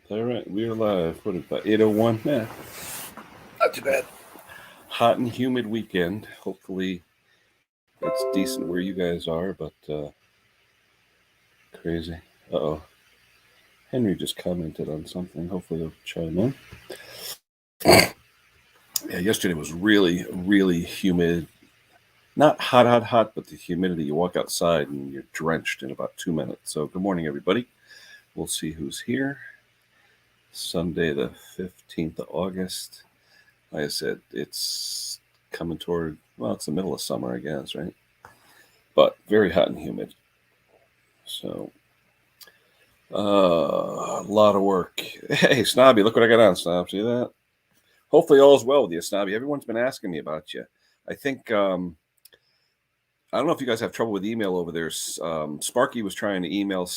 All right, we are live. What is that? 8:01? Yeah, not too bad. Hot and humid weekend. Hopefully, it's decent where you guys are, but crazy. Uh-oh. Henry just commented on something. Hopefully, they'll chime in. Yeah, yesterday was really, really humid. Not hot, hot, hot, but the humidity. You walk outside and you're drenched in about 2 minutes. So, good morning, everybody. We'll see who's here. Sunday, the 15th of August. Like I said, it's coming toward, well, it's the middle of summer, I guess, right? But very hot and humid. So, a lot of work. Hey, Snobby, look what I got on, Snob. See that? Hopefully, all is well with you, Snobby. Everyone's been asking me about you. I think, I don't know if you guys have trouble with email over there. Sparky was trying to email,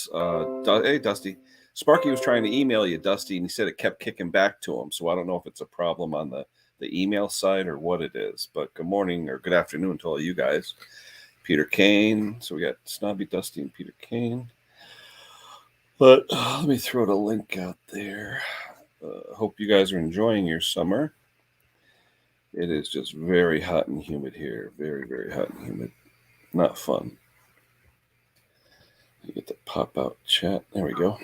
hey, Dusty. Sparky was trying to email you, Dusty, and he said it kept kicking back to him. So I don't know if it's a problem on the email side or what it is. But good morning or good afternoon to all you guys. Peter Kane. So we got Snobby, Dusty, and Peter Kane. But let me throw the link out there. Hope you guys are enjoying your summer. It is just very hot and humid here. Very, very hot and humid. Not fun. You get the pop out chat. There we go.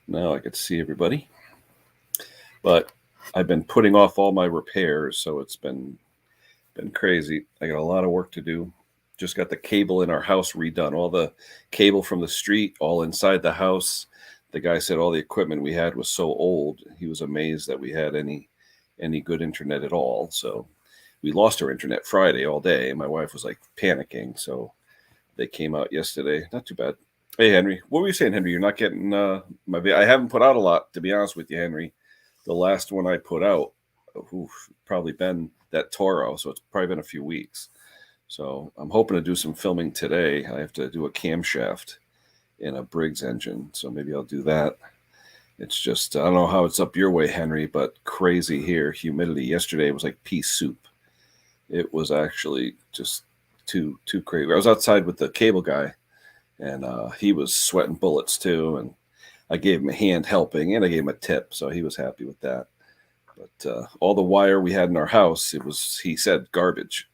Now I can see everybody. But I've been putting off all my repairs, so it's been crazy. I got a lot of work to do. Just got the cable in our house redone. All the cable from the street, all inside the house. The guy said all the equipment we had was so old. He was amazed that we had any good internet at all. So we lost our internet Friday all day. My wife was like panicking. So they came out yesterday. Not too bad. Hey, Henry. What were you saying, Henry? You're not getting my video. I haven't put out a lot, to be honest with you, Henry. The last one I put out, probably been that Toro. So it's probably been a few weeks. So I'm hoping to do some filming today. I have to do a camshaft in a Briggs engine. So maybe I'll do that. It's just, I don't know how it's up your way, Henry, but crazy here. Humidity yesterday was like pea soup. It was actually just too crazy. I was outside with the cable guy, and he was sweating bullets too. And I gave him a hand helping, and I gave him a tip, so he was happy with that. But all the wire we had in our house, he said, garbage.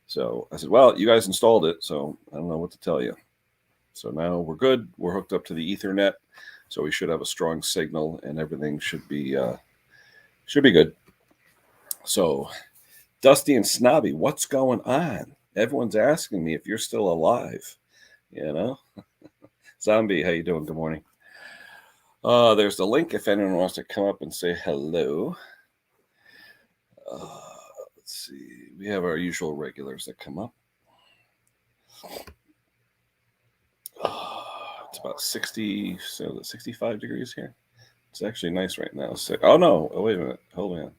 So I said, well, you guys installed it, so I don't know what to tell you. So now we're good. We're hooked up to the Ethernet, so we should have a strong signal, and everything should be good. So, Dusty and Snobby, what's going on? Everyone's asking me if you're still alive. You know, Zombie, how you doing? Good morning. There's the link if anyone wants to come up and say hello. Let's see. We have our usual regulars that come up. It's about 60, so 65 degrees here. It's actually nice right now. So, oh no! Oh wait a minute. Hold on.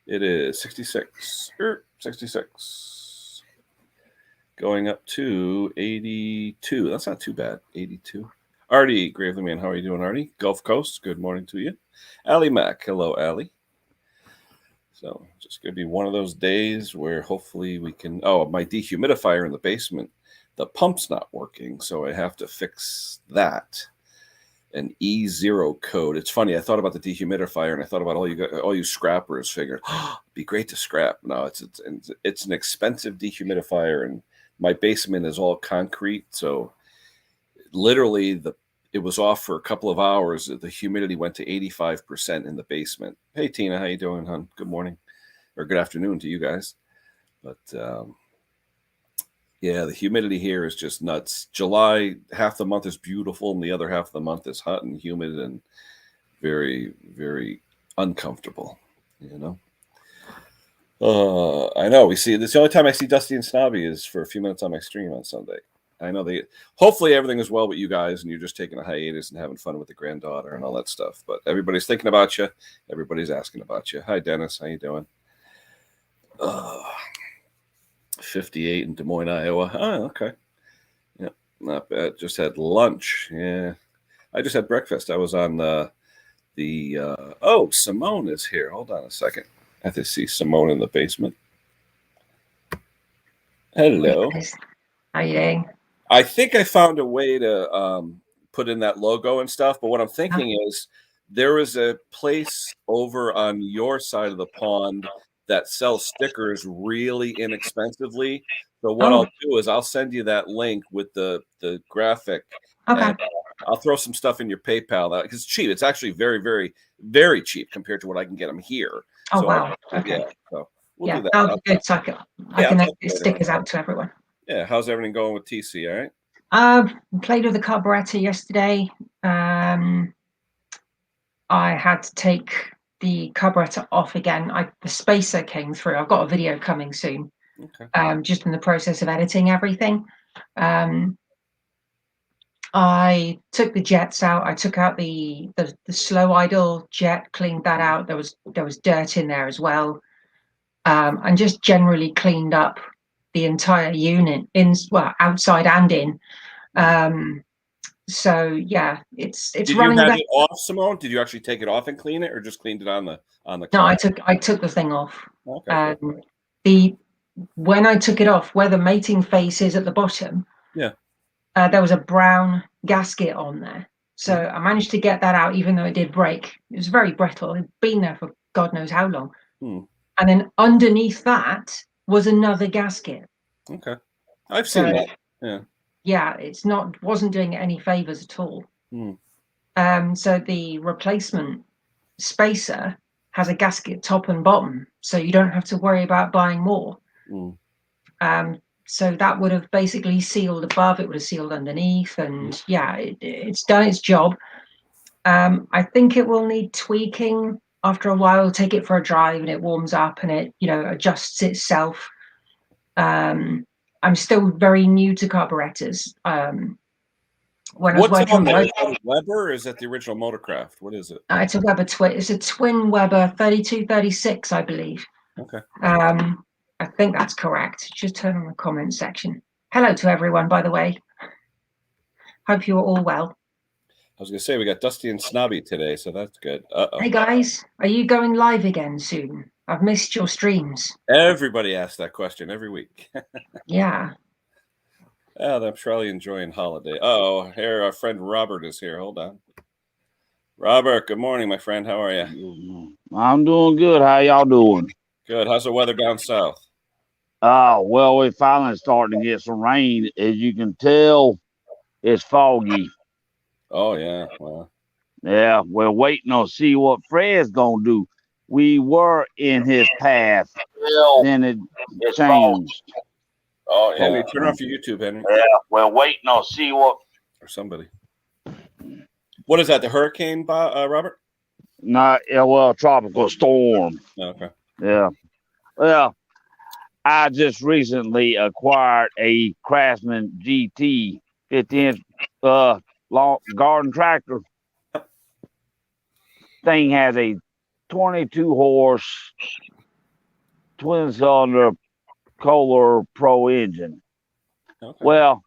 It is 66. 66. Going up to 82. That's not too bad. 82. Artie, Gravely Man, how are you doing, Artie? Gulf Coast, good morning to you. Allie Mac, hello, Allie. So just going to be one of those days where hopefully we can. Oh, my dehumidifier in the basement, the pump's not working, so I have to fix that. An E0 code. It's funny. I thought about the dehumidifier, and I thought about all you scrappers. Figured, oh, it'd be great to scrap. No, it's an expensive dehumidifier, and my basement is all concrete, so literally it was off for a couple of hours. The humidity went to 85% in the basement. Hey Tina, how you doing, hon? Good morning or good afternoon to you guys. But yeah, the humidity here is just nuts. July, half the month is beautiful, and the other half of the month is hot and humid and very, very uncomfortable. You know. I know. We see this. The only time I see Dusty and Snobby is for a few minutes on my stream on Sunday. I know they. Hopefully, everything is well with you guys, and you're just taking a hiatus and having fun with the granddaughter and all that stuff. But everybody's thinking about you. Everybody's asking about you. Hi, Dennis. How you doing? 58 in Des Moines, Iowa. Oh, okay. Yeah, not bad. Just had lunch. Yeah, I just had breakfast. I was on oh, Simone is here. Hold on a second. I have to see Simone in the basement. Hello. How are you doing? I think I found a way to put in that logo and stuff. But what I'm thinking is there is a place over on your side of the pond that sells stickers really inexpensively. So what I'll do is I'll send you that link with the graphic, Okay. and I'll throw some stuff in your PayPal because it's cheap. It's actually very, very, very cheap compared to what I can get them here. Oh, So wow. Okay. yeah, so we'll do that. That'll be good. So I can get stickers out to everyone. Yeah, how's everything going with TC? All right. Played with the carburetor yesterday. I had to take the carburetor off again. The spacer came through. I've got a video coming soon. Okay. Just in the process of editing everything. I took the jets out. I took out the slow idle jet, cleaned that out. There was dirt in there as well, and just generally cleaned up the entire unit, outside and in. So yeah, it's Did running you have better. it off, Simone? Did you actually take it off and clean it, or just cleaned it on the No, car? I took the thing off. Okay. When I took it off, where the mating face is at the bottom, Yeah. there was a brown gasket on there. So I managed to get that out, even though it did break. It was very brittle. It'd been there for God knows how long. And then underneath that was another gasket. Okay, I've seen that. Yeah. Yeah, wasn't doing it any favors at all. So the replacement spacer has a gasket top and bottom, so you don't have to worry about buying more. So that would have basically sealed above, it would have sealed underneath, and it's done its job. I think it will need tweaking after a while. Take it for a drive and it warms up and it adjusts itself. I'm still very new to carburetors. What's it on the Weber, or is that the original Motorcraft? What is it? It's a Weber twin. It's a twin Weber 3236, I believe. Okay. I think that's correct. Just turn on the comment section. Hello to everyone, by the way. Hope you're all well. I was going to say, we got Dusty and Snobby today, so that's good. Hey guys, are you going live again soon? I've missed your streams. Everybody asks that question every week. Yeah. Oh, I'm surely enjoying holiday. Oh, here our friend Robert is here. Hold on. Robert, good morning, my friend. How are you? I'm doing good. How y'all doing? Good. How's the weather down south? Well, we're finally starting to get some rain. As you can tell, it's foggy. Oh, yeah. Well. Yeah, we're waiting to see what Fred's going to do. We were in his path. Then it changed. Oh, Henry, turn off your YouTube, Henry. Yeah, we're waiting to see what... Or somebody. What is that, the hurricane, Robert? Tropical storm. Okay. Yeah. Well, I just recently acquired a Craftsman GT 50-inch long garden tractor. Thing has a 22 horse twin cylinder Kohler Pro engine. Okay. Well,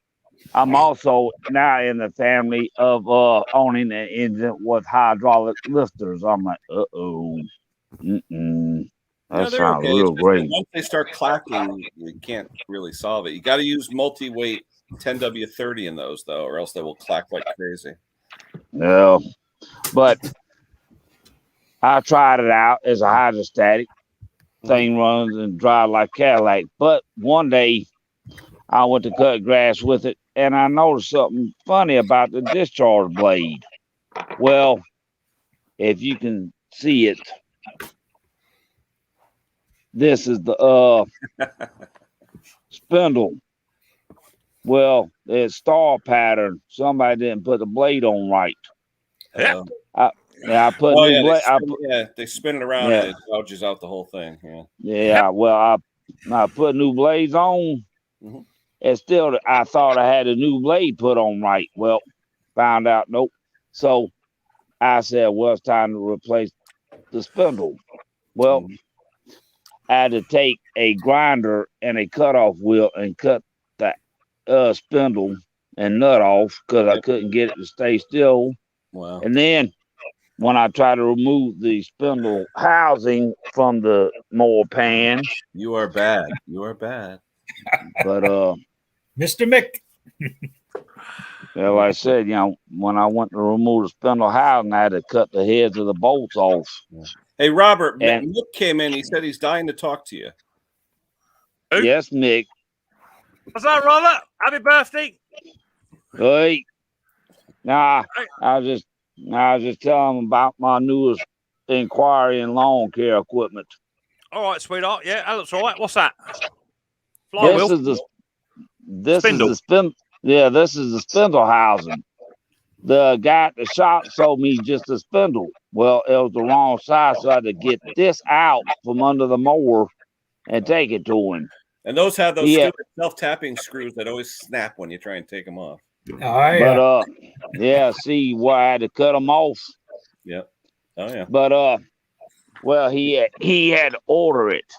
I'm also now in the family of owning an engine with hydraulic lifters. I'm like, that sounds real great. Once they start clacking, you can't really solve it. You got to use multi-weight 10W30 in those, though, or else they will clack like crazy. Yeah, but I tried it out as a hydrostatic. Thing runs and drives like Cadillac. But one day I went to cut grass with it, and I noticed something funny about the discharge blade. Well, if you can see it, this is the spindle. Well, it's star pattern. Somebody didn't put the blade on right. I put new blade. They spin it around and it gouges out the whole thing. Yeah. Well, I put new blades on. And still, I thought I had a new blade put on right. Well, found out nope. So I said, well, it's time to replace the spindle. Well, I had to take a grinder and a cutoff wheel and cut the spindle and nut off because I couldn't get it to stay still. Wow. And then when I try to remove the spindle housing from the mower pan. You are bad. You are bad. But Mr. Mick. Yeah, like I said, when I went to remove the spindle housing, I had to cut the heads of the bolts off. Hey, Robert, And- Nick came in. He said he's dying to talk to you. Who? Yes, Mick. What's that, Robert? Happy birthday. Hey. Nah, I was just telling him about my newest inquiry in lawn care equipment. All right, sweetheart. Yeah, that looks all right. What's that? Flywheel. This is the spindle housing. The guy at the shop sold me just a spindle. Well, it was the wrong size, so I had to get this out from under the mower and take it to him. And those have those stupid self-tapping screws that always snap when you try and take them off. Oh, yeah. But see why I had to cut them off. Yep. Oh yeah. But well, he had to order it.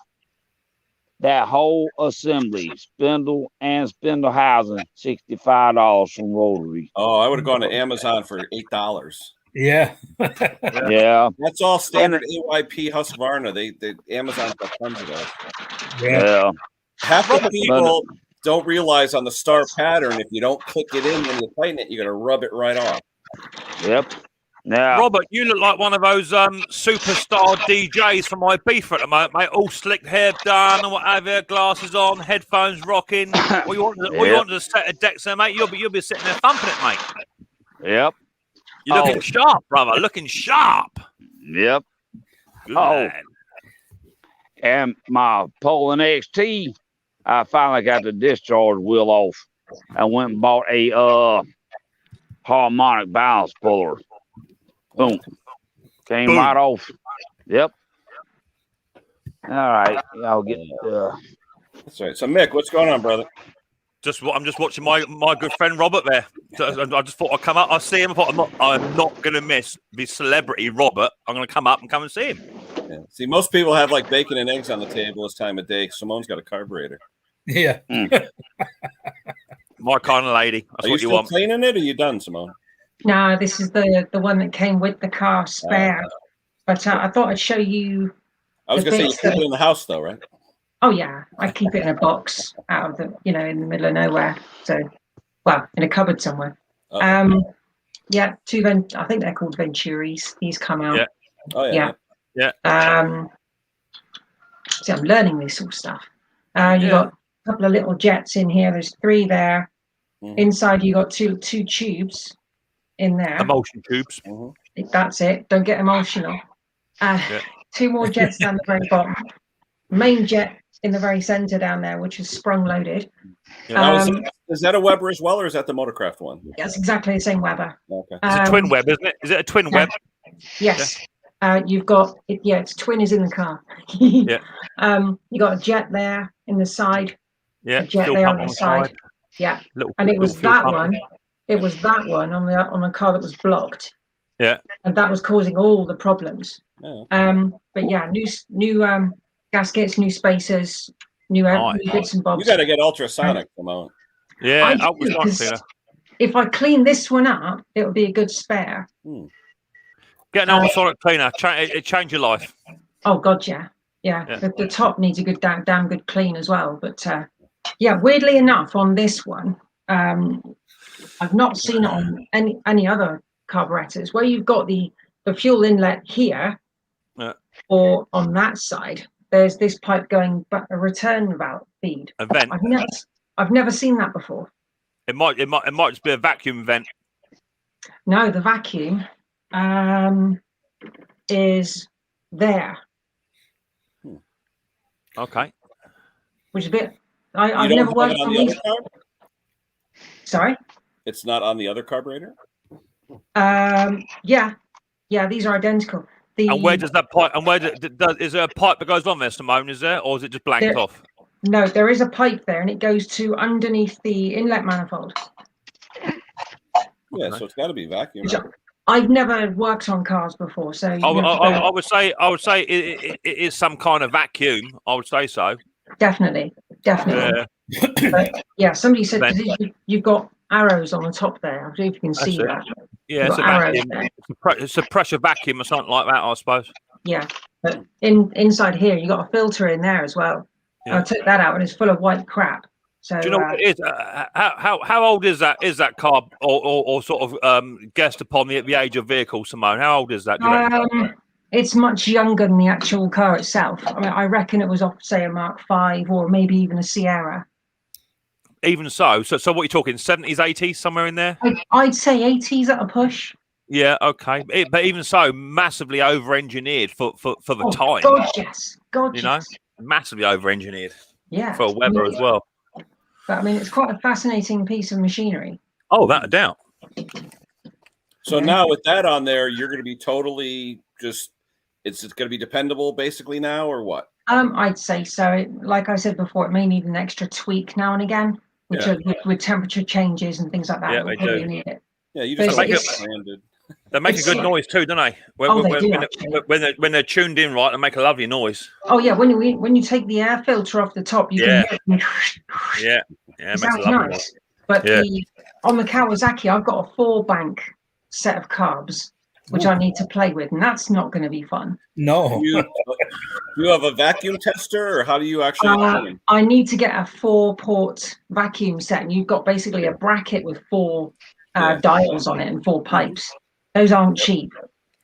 That whole assembly, spindle and spindle housing, $65 from Rotary. Oh, I would have gone to Amazon for $8. Yeah. Yeah. That's all standard AYP Husqvarna. They Amazon's got tons of those. Yeah. Half the people don't realize on the star pattern, if you don't click it in when you tighten it, you're gonna rub it right off. Yep. Now, Robert, you look like one of those superstar DJs from Ibiza at the moment, mate. All slicked hair done and whatever, glasses on, headphones rocking. All you want is a set of decks there, mate. You'll be sitting there thumping it, mate. Yep. You're looking sharp, brother. Looking sharp. Yep. Good man. And my Poland XT, I finally got the discharge wheel off. I went and bought a harmonic balance puller. Boom. Came right off. Yep. All right. I'll get That's right. So Mick, what's going on, brother? I'm just watching my good friend Robert there. So I just thought I'd come up. I see him. I thought I'm not gonna miss the celebrity Robert. I'm gonna come up and come and see him. Yeah. See, most people have like bacon and eggs on the table this time of day. Simone's got a carburetor. Yeah. My kind of lady. That's Are you what you still want. cleaning it, or are you done, Simone? No, this is the one that came with the car spare. But I thought I'd show you. I was gonna say you keep it in the house, though, right? Oh yeah, I keep it in a box out of the, in the middle of nowhere. So, well, in a cupboard somewhere. Yeah, I think they're called Venturis. These come out. Yeah. Oh yeah. See, I'm learning this sort of stuff. You got a couple of little jets in here. There's 3 there. Mm-hmm. Inside, you got two tubes in there. Emulsion tubes. Mm-hmm. That's it. Don't get emotional. 2 more jets down the very bottom. Main jet in the very center down there, which is sprung loaded. Yeah, is that a Weber as well, or is that the Motorcraft one? That's exactly the same Weber. Okay. It's a twin web, isn't it? Is it a twin web? Yes. You've got it. Yeah, it's twin is in the car. You got a jet there in the side. Yeah. A jet there on the side. Yeah. And it was that one. It was that one on the car that was blocked. Yeah. And that was causing all the problems. Yeah. But yeah, new gaskets, new spacers, new bits and bobs. You got to get ultrasonic, Simone. Yeah. If I clean this one up, it would be a good spare. Get an ultrasonic cleaner. It change your life. Oh God, yeah. The top needs a good damn good clean as well. But weirdly enough, on this one, I've not seen it on any other carburetors where you've got the fuel inlet here, or on that side. There's this pipe going back, a return valve feed. A vent. I've never seen that before. It might just be a vacuum vent. No, the vacuum is there. Okay. Which is a bit. I've never worked on these. Sorry. It's not on the other carburetor. Yeah, these are identical. And where does that pipe? And is there a pipe that goes on there, Simone? Is there, or is it just blanked off? No, there is a pipe there, and it goes to underneath the inlet manifold. Yeah, so it's got to be vacuum. I've never worked on cars before, so I would say it is some kind of vacuum. I would say so. Definitely. But, somebody said you've got arrows on the top there. I don't know if you can see that. Yeah, it's a vacuum. It's a pressure vacuum or something like that, I suppose. Yeah, but inside here you got a filter in there as well. Yeah. I took that out and it's full of white crap. So Do you know what it is? How old is that car, or sort of guessed upon the age of vehicle, Simone? How old is that? Do you reckon? it's much younger than the actual car itself. I mean, I reckon it was off, say, a Mark V or maybe even a Sierra. Even so, so what are you talking? 70s, 80s, somewhere in there? I'd say 80s at a push. Yeah, okay. But even so, massively over-engineered for the time. God, yes. God, you know, yes. massively over-engineered. Yeah. For weather as well. But I mean, it's quite a fascinating piece of machinery. Oh, without a doubt. So now with that on there, you're going to be totally just, it's going to be dependable basically now, or what? I'd say so. Like I said before, it may need an extra tweak now and again, which with temperature changes and things like that. Yeah, they do. Need it. Yeah, you just they make a good noise too, don't they? When they're tuned in right, they make a lovely noise. Oh yeah, when you take the air filter off the top, you can hear it. Yeah, it makes a lovely nice. noise. But on the Kawasaki, I've got a 4-bank set of carbs, which I need to play with, and that's not going to be fun. No. Do you have a vacuum tester, or how do you actually? I need to get a 4-port vacuum set, and you've got basically a bracket with 4 dials on it and 4 pipes. Those aren't cheap.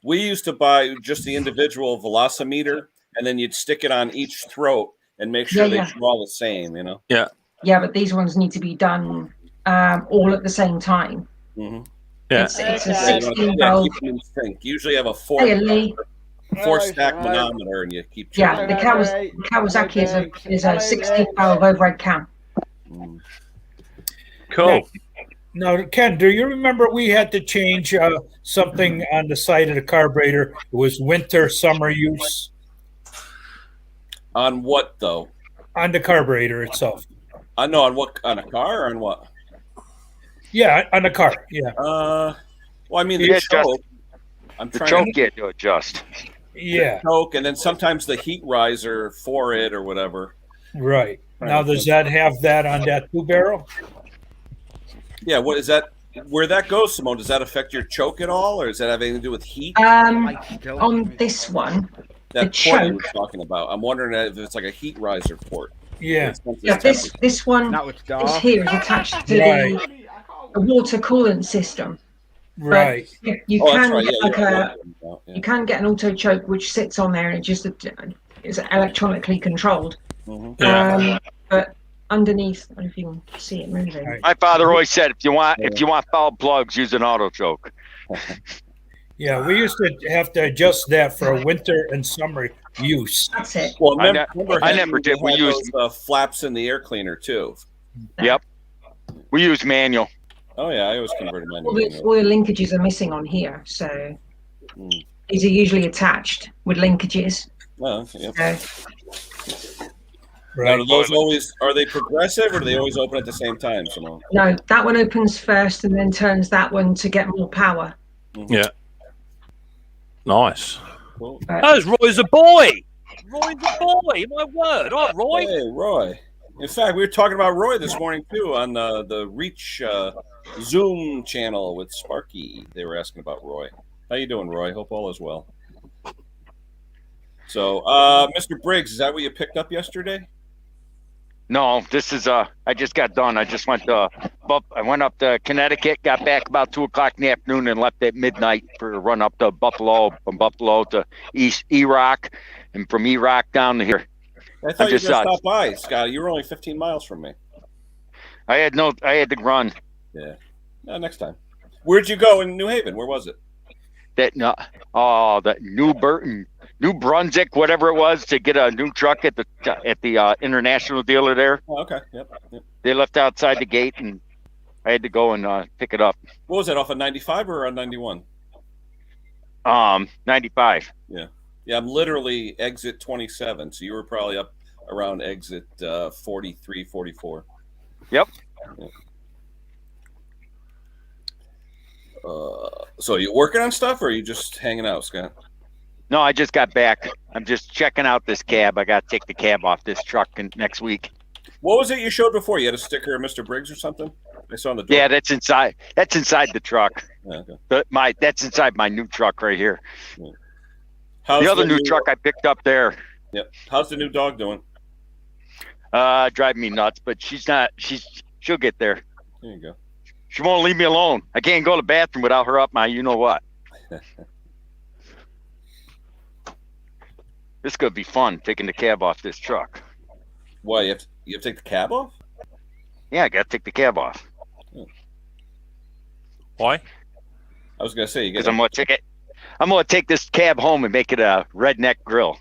We used to buy just the individual velocimeter, and then you'd stick it on each throat and make sure they draw the same, you know? Yeah. Yeah, but these ones need to be done all at the same time. Mm-hmm. Yeah. It's a 16 valve. Usually have a 4-stack manometer, and you keep checking. Yeah, the Kawasaki is a 16 valve overhead cam. Cool. Now, Ken, do you remember we had to change something on the side of the carburetor? It was winter, summer use. On what, though? On the carburetor itself. No, on what? On a car, or on what? Yeah, on the car. Yeah. Well, I mean, the choke. The choke you had to adjust. Yeah. The choke, and then sometimes the heat riser for it or whatever. Right. Now, does that have that on that 2-barrel? Yeah. What is that? Where that goes, Simone? Does that affect your choke at all, or does that have anything to do with heat? On this one, that the choke you were talking about. I'm wondering if it's like a heat riser port. Yeah. Yeah. This one is here is attached to the water coolant system. Right. But you can get you can get an auto choke which sits on there and it just is electronically controlled. Mm-hmm. But underneath, I don't know if you can see it moving. Right. My father always said, if you want foul plugs, use an auto choke. Yeah, we used to have to adjust that for winter and summer use. That's it. Well, I never did. We used flaps in the air cleaner too. Yep. We use manual. Oh yeah, I always converted mine. All the linkages are missing on here, so these are usually attached with linkages. Oh, yep. Right. Now, are they progressive, or do they always open at the same time, Simone? No, that one opens first and then turns that one to get more power. Mm-hmm. Yeah. Nice. Cool. That's Roy's a boy. Roy's a boy. My word. Oh, Roy. Hey, Roy. In fact, we were talking about Roy this morning too on the Reach Zoom channel with Sparky. They were asking about Roy. How you doing, Roy? Hope all is well. So, Mr. Briggs, is that what you picked up yesterday? No, this is I just got done. I just went I went up to Connecticut, got back about 2:00 in the afternoon, and left at midnight for a run up to Buffalo, from Buffalo to East Iraq, and from Iraq down to here. I thought you were going to stop by, Scotty. You were only 15 miles from me. I had to run. Yeah. No, next time. Where'd you go in New Haven? Where was it? The New Brunswick, whatever it was, to get a new truck at the international dealer there. Oh, okay. Yep. They left outside the gate, and I had to go and pick it up. What was that, off of 95 or on 91? 95. Yeah. Yeah, I'm literally exit 27, so you were probably up around exit 43, 44. Yep. Yeah. So are you working on stuff, or are you just hanging out, Scott? No, I just got back. I'm just checking out this cab. I got to take the cab off this truck next week. What was it you showed before? You had a sticker of Mr. Briggs or something? I saw on the door. Yeah, that's inside. That's inside the truck. Yeah, okay. That's inside my new truck right here. Yeah. The other new truck I picked up there. Yep. How's the new dog doing? Drive me nuts, but she'll get there. There you go. She won't leave me alone. I can't go to the bathroom without her up my you know what. This could be fun, taking the cab off this truck. Why, you have to take the cab off? Yeah, I got to take the cab off. Why? I was going to say, you Because got I'm going to take this cab home and make it a redneck grill.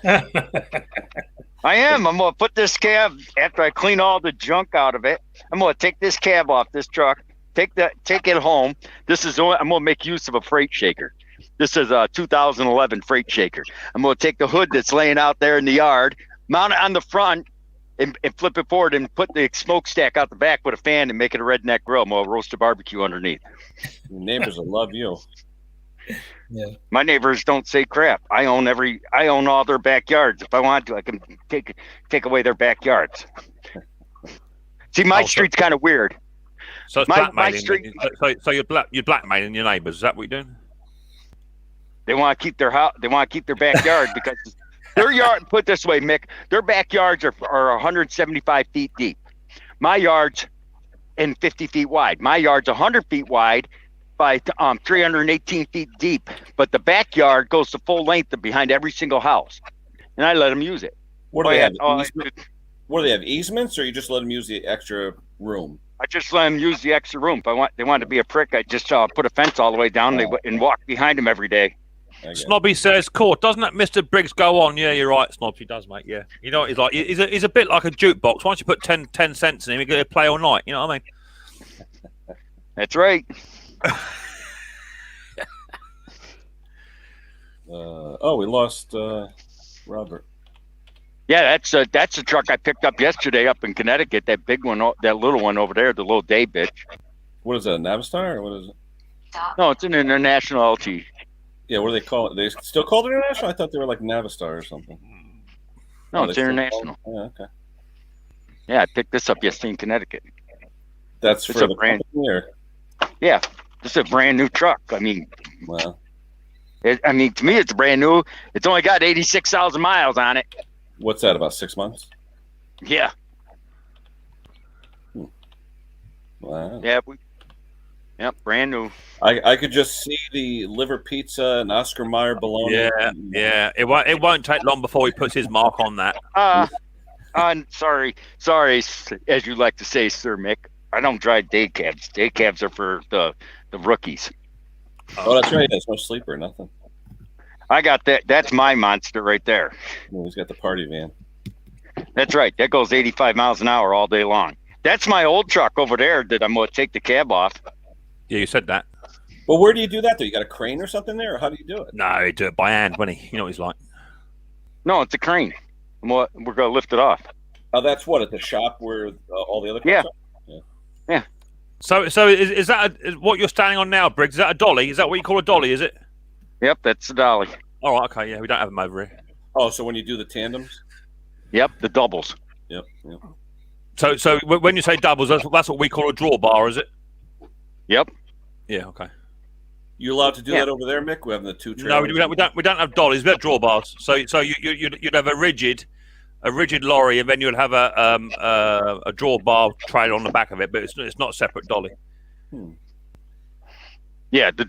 I am. I'm going to put this cab, after I clean all the junk out of it, I'm going to take this cab off this truck, take it home. I'm going to make use of a freight shaker. This is a 2011 freight shaker. I'm going to take the hood that's laying out there in the yard, mount it on the front, and flip it forward and put the smokestack out the back with a fan and make it a redneck grill. I'm going to roast a barbecue underneath. your neighbors will love you. Yeah. My neighbors don't say crap. I own all their backyards. If I want to, I can take away their backyards. See, my street's kind of weird. So it's My blackmailing. street- So you're blackmailing your neighbours. Is that what you're doing? They want to keep their house. They want to keep their backyard because their yard. Put it this way, Mick. Their backyards are 175 feet deep. My yard's 50 feet wide. My yard's 100 feet wide by 318 feet deep. But the backyard goes the full length of behind every single house, and I let them use it. What do they have? What do they have? Easements, or you just let them use the extra room? I just let them use the extra room. If they want to be a prick, I just put a fence all the way down and walk behind them every day. Snobby says, "Court, doesn't that Mr. Briggs go on?" Yeah, you're right, Snobby. He does, mate. Yeah, you know what he's like. He's a bit like a jukebox. Once you put 10 cents in him, he's going to play all night. You know what I mean? That's right. We lost Robert. Yeah, that's a truck I picked up yesterday up in Connecticut. That big one, that little one over there, the little day bitch. What is that, a Navistar, or what is it? No, it's an international LT. Yeah, what do they call it? They still call it international? I thought they were like Navistar or something. No, they it's still international. call it? Yeah, okay. Yeah, I picked this up yesterday in Connecticut. That's It's for a the brand- company, or? Yeah, this is a brand new truck. I mean, Wow. to me, it's brand new. It's only got 86,000 miles on it. What's that, about 6 months? Yeah, Wow. yeah, brand new. I could just see the liver pizza and Oscar Mayer bologna. Yeah. It won't take long before he puts his mark on that. I'm sorry, as you like to say, Sir Mick. I don't drive day cabs. Day cabs are for the rookies. Oh, that's right. There's no sleeper, nothing. I got that. That's my monster right there. Well, he's got the party van. That's right. That goes 85 miles an hour all day long. That's my old truck over there that I'm going to take the cab off. Yeah, you said that. Well, where do you do that, though? You got a crane or something there, or how do you do it? No, he'd do it by hand, wouldn't he? You know what he's like. No, it's a crane. We're going to lift it off. Oh, that's what, at the shop where all the other Yeah. cars are? So is that what you're standing on now, Briggs? Is that a dolly? Is that what you call a dolly? Is it? Yep, that's the dolly. All right, okay, yeah, we don't have them over here. Oh, so when you do the tandems? Yep, the doubles. Yep. So when you say doubles, that's what we call a drawbar, is it? Yep. Yeah, okay. You allowed to do that over there, Mick? We have the two No, trailers. we don't have dollies. We have drawbars. So you'd have a rigid lorry, and then you'd have a drawbar trailer on the back of it, but it's not a separate dolly. Yeah, the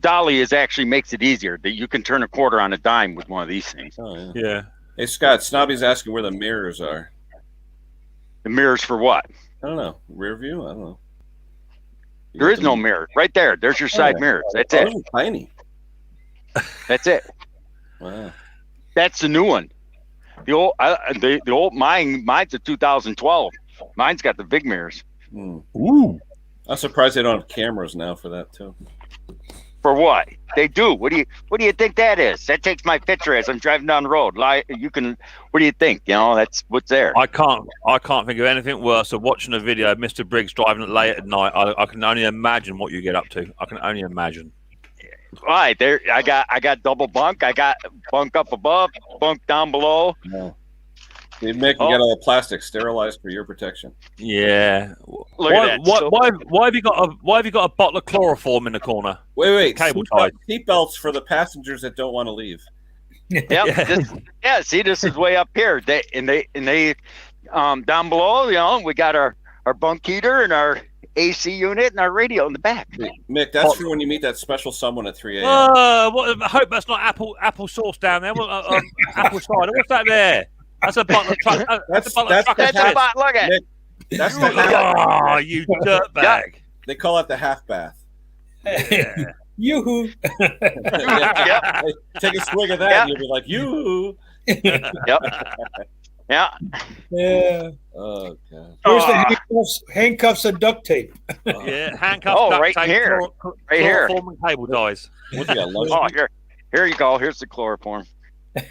dolly actually makes it easier. That you can turn a quarter on a dime with one of these things. Oh, yeah. Yeah. Hey, Scott, Snobby's asking where the mirrors are. The mirrors for what? I don't know. Rear view? I don't know. There is no mirror. Right there. There's your side mirrors. That's it. Those are tiny. That's it. Wow. That's the new one. The old mine's a 2012. Mine's got the big mirrors. Ooh. I'm surprised they don't have cameras now for that too. For what? They do. What do you think that is? That takes my picture as I'm driving down the road. What do you think? You know, that's what's there. I can't think of anything worse than watching a video of Mr. Briggs driving it late at night. I can only imagine what you get up to. I can only imagine. Right there, I got double bunk. I got bunk up above, bunk down below. No. Hey, Mick, you got all the plastic sterilized for your protection. Yeah. Look at that. Why have you got a bottle of chloroform in the corner? Wait. Cable tied. Seatbelts for the passengers that don't want to leave. Yep. See, this is way up here. They down below, we got our bunk heater and our AC unit and our radio in the back. Mick, that's for when you meet that special someone at 3 a.m. I hope that's not apple sauce down there. Apple cider. What's that there? That's a bottle of truck. That's a bottle of truck. That's a bottle. Look at it. That's the half. Oh, you dirtbag. They call it the half bath. Yeah. Yoo-hoo. Yeah. Take a swig of that, and you'll be like, yoo-hoo. Yep. Yeah. Yeah. Oh, God. Where's the handcuffs and duct tape? Yeah, handcuffs. Oh, duct right tape, here. Right here. Chloroform and cable ties. What's he got, lunch? Oh, here you go. Here's the chloroform.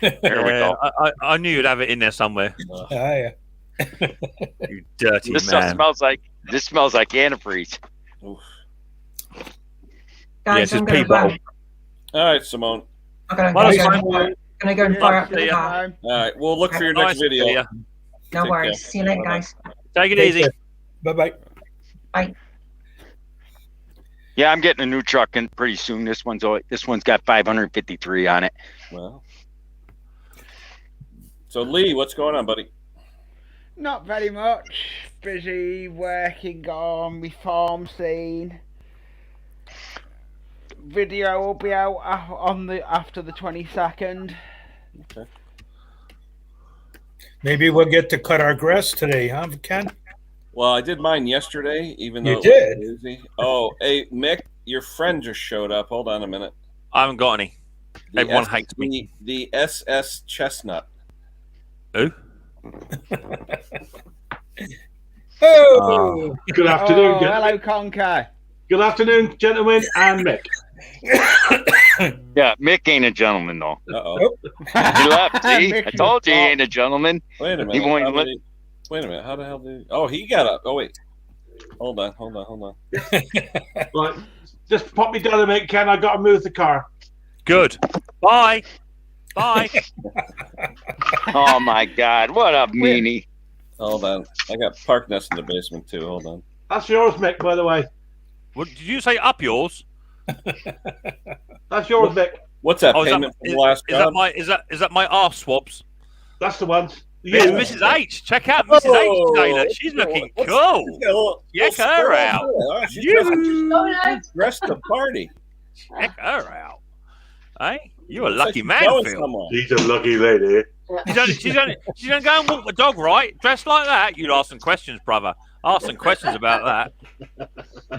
There we go. I knew you'd have it in there somewhere. Yeah. You dirty This man. stuff smells like antifreeze. Oof. Guys, Yeah, I'm just going people. to All right, Simone. I'm Well, gonna go and fire up the car. All right, we'll look for your Nice next video. to see ya. No Take worries. care. See you later, Bye-bye. guys. Take it easy. Bye-bye. Bye. Yeah, I'm getting a new truck in pretty soon. This one's got 553 on it. Well, so Lee, what's going on, buddy? Not very much. Busy working on my farm scene. Video will be out after the 22nd. Okay. Maybe we'll get to cut our grass today, huh, Ken? Well, I did mine yesterday, even though You it did? was busy. Oh, hey, Mick, your friend just showed up. Hold on a minute. I haven't got any. The Everyone hates me. The SS Chestnut. Who? Oh! Good afternoon, Oh, gentlemen. hello, Conker. Good afternoon, gentlemen, and Mick. Yeah, Mick ain't a gentleman though. Uh-oh. He left. See, Mick, I told you he you're ain't a gentleman. Wait a minute. He won't How even did he- Wait a minute. How the hell did he... Oh, he got up. Oh, wait. Hold on. Right, just pop me down a minute, Ken. I got to move the car. Good. Bye. Bye. Oh my God, what a meanie! Hold on. I got park nest in the basement, too. Hold on. That's yours, Mick, by the way. What, did you say up yours? That's yours, Mick. What's that Oh, is payment that, from the last is that job? my is that my arse swabs? That's the ones. There's Yeah. Mrs. H. Check out Mrs. H today. Look, she's looking cool. Check her out. Oh, she's dressed to party. Check her out. Hey, you're a Looks like lucky she's man, going Phil. somewhere. She's a lucky lady. She's gonna go and walk the dog, right? Dressed like that. You'd ask some questions, brother. Ask some questions about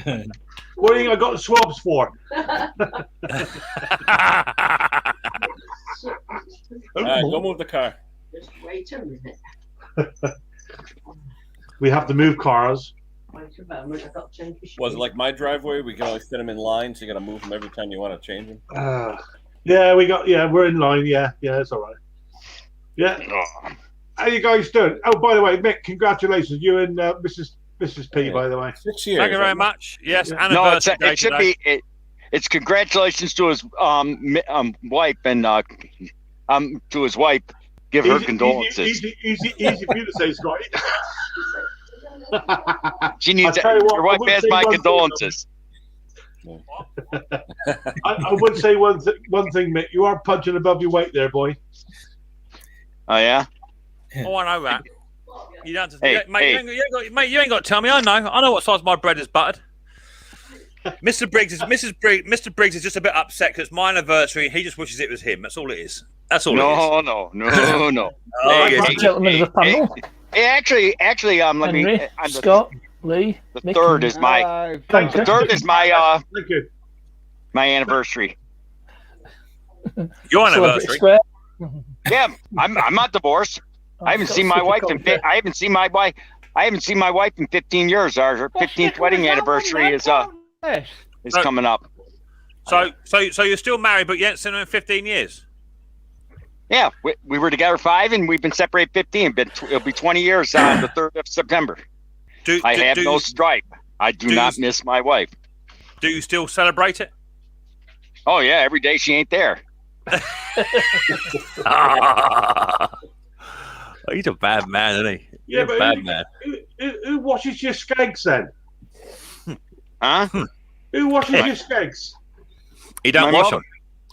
that. What do you think I got the swabs for? All right, go move the car. Just wait a minute. We have to move cars. Wait a moment. I've got to change the Was it like my driveway? We can only fit them in line, so you got to move them every time you want to change them. Yeah, we're in line. Yeah, it's all right. Yeah. Oh, How you guys doing? Oh, by the way, Mick, congratulations. You and Mrs. P, by the way. 6 years. Thank you very much. Yes, Yeah. no, anniversary day it should today. be. It's congratulations to his wife and to his wife. Give her condolences. Easy for you to say, Scotty. She needs I'll tell you what, your I wife would has say my one thing, condolences. I would say one thing, Mick. You are punching above your weight there, boy. Oh yeah. Oh, I know that. You don't have to, Hey, mate, hey. You ain't got to tell me. I know what size my bread is buttered. Mr. Briggs is just a bit upset because it's my anniversary. He just wishes it was him. That's all it is. That's all it is. No. Oh, Hey, yes. hey, Gentlemen of the panel, hey, actually, let me. Henry, I'm Scott, Lee, the Mick, third is my. Hello. Thank The you. third is my Thank you. my anniversary. Your Celebrity anniversary. Square. Yeah, I'm not divorced. I haven't seen my wife in. I haven't seen my wife. I haven't seen my wife in 15 years. Our 15th wedding anniversary is coming up. So you're still married, but you ain't seen her in 15 years. Yeah, we were together 5, and we've been separated 15. It'll be 20 years on the 3rd of September. I have no stripe. I do not miss my wife. Do you still celebrate it? Oh yeah, every day she ain't there. Oh, he's a bad man, isn't he? Yeah, He's a but bad man. who washes your skags then? Huh? Who washes your skags? He don't My wash mother. them.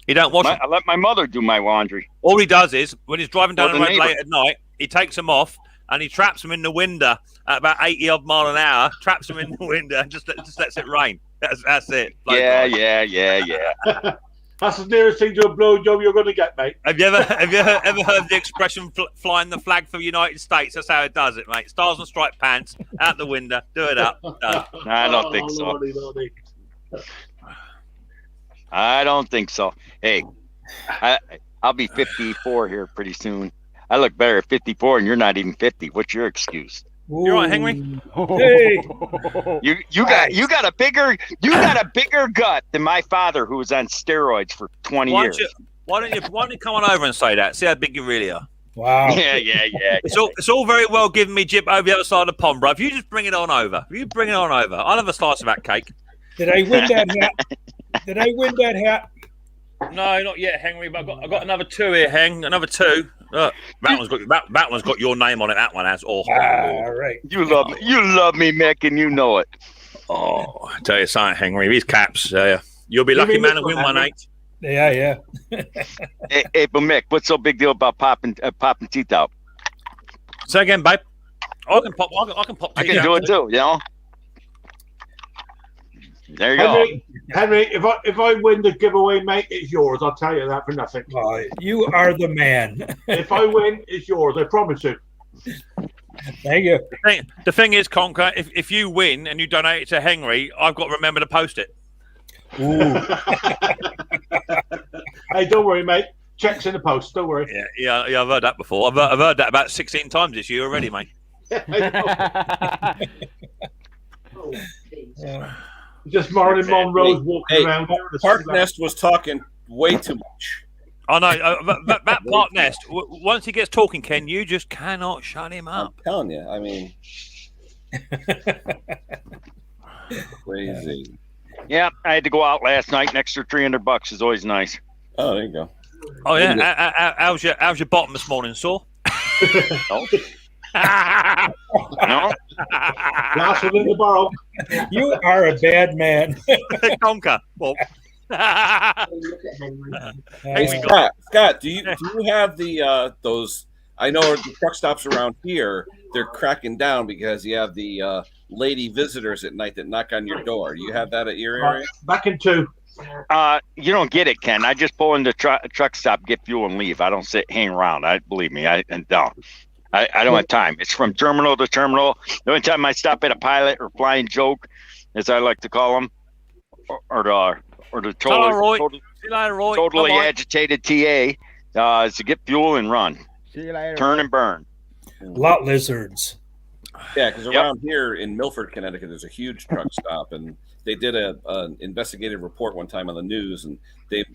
He don't wash them. I let my mother do my laundry. All he does is when he's driving down Or the the road neighbor. late at night, he takes them off, and he traps them in the window at about 80 odd mile an hour. Traps them in the window and just lets it rain. That's it. Yeah. That's the nearest thing to a blowjob you're going to get, mate. Have you ever heard the expression "flying the flag for the United States"? That's how it does it, mate. Stars and striped pants out the window. Do it up. Done. I don't think so. Lordy. I don't think so. Hey, I'll be 54 here pretty soon. I look better at 54, and you're not even 50. What's your excuse? You're right, Henry. Hey. You got a bigger gut than my father, who was on steroids for 20 years. Why don't you come on over and say that? See how big you really are. Wow. Yeah. It's all very well giving me jip over the other side of the pond, bro. If you just bring it on over, I'll have a slice of that cake. Did I win that hat? No, not yet, Henry. But I got another 2 here, Heng. Another 2. Look, that one's got your name on it. That one has. Oh, all right. You love me, Mick, and you know it. Oh, I tell you something, Henry. These caps, you'll be lucky man to win one, mate. Yeah. Hey, but Mick, what's so big deal about popping teeth out? Say again, babe. I can pop. I can do it too. You know. There you go. Henry, if I win the giveaway, mate, it's yours. I'll tell you that for nothing. You are the man. If I win, it's yours. I promise you. Thank you. The thing is, Conker, if you win and you donate it to Henry, I've got to remember to post it. Ooh. Hey, don't worry, mate. Check's in the post. Don't worry. Yeah. I've heard that before. I've heard that about 16 times this year already, mate. Just Marilyn Monroe's walking around. Park Nest was talking way too much. I know. That Park Nest, once he gets talking, Ken, you just cannot shut him up. I'm telling you. I mean, crazy. Yeah, I had to go out last night. An extra $300 is always nice. Oh, there you go. Oh yeah. How's your bottom this morning, sore? No. Last one in the barrel. You are a bad man. Conker. Well. Hey, Scott, do you have the those? I know the truck stops around here, they're cracking down because you have the lady visitors at night that knock on your door. Do you have that at your area? Back in 2. You don't get it, Ken. I just pull in the truck stop, get fuel, and leave. I don't hang around. Believe me, I don't have time. It's from terminal to terminal. The only time I stop at a pilot or flying joke, as I like to call them, or the totally agitated TA, is to get fuel and run. See you later. Turn and burn. Lot lizards. Yeah, because around here in Milford, Connecticut, there's a huge truck stop, and they did an investigative report one time on the news, and there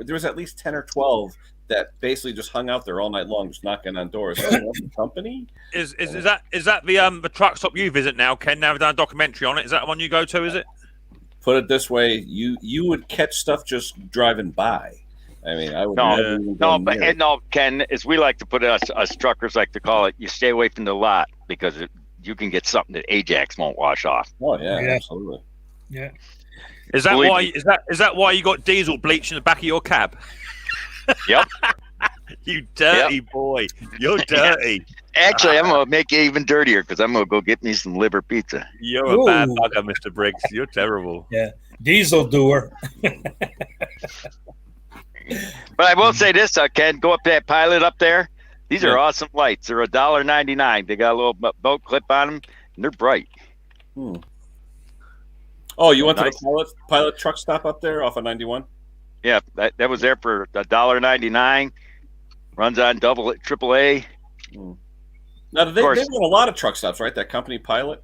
was at least 10 or 12 that basically just hung out there all night long, just knocking on doors. The company is that the truck stop you visit now, Ken? Now we've done a documentary on it. Is that the one you go to? Is it? Put it this way, you would catch stuff just driving by. I mean, I would no, Ken, as we like to put it, us truckers like to call it, you stay away from the lot because you can get something that Ajax won't wash off. Oh yeah. Absolutely. Yeah. Is that why you got diesel bleach in the back of your cab? Yep. You dirty boy. You're dirty. Actually, I'm going to make it even dirtier because I'm going to go get me some liver pizza. You're a bad bugger, Mr. Briggs. You're terrible. Yeah. Diesel doer. But I will say this, Ken, go up to that pilot up there. These are awesome lights. They're $1.99. They got a little boat clip on them, and they're bright. Oh, you went to the pilot truck stop up there off of 91? Yeah, that was there for $1.99. Runs on AAA. Now, they run a lot of truck stops, right? That company, Pilot?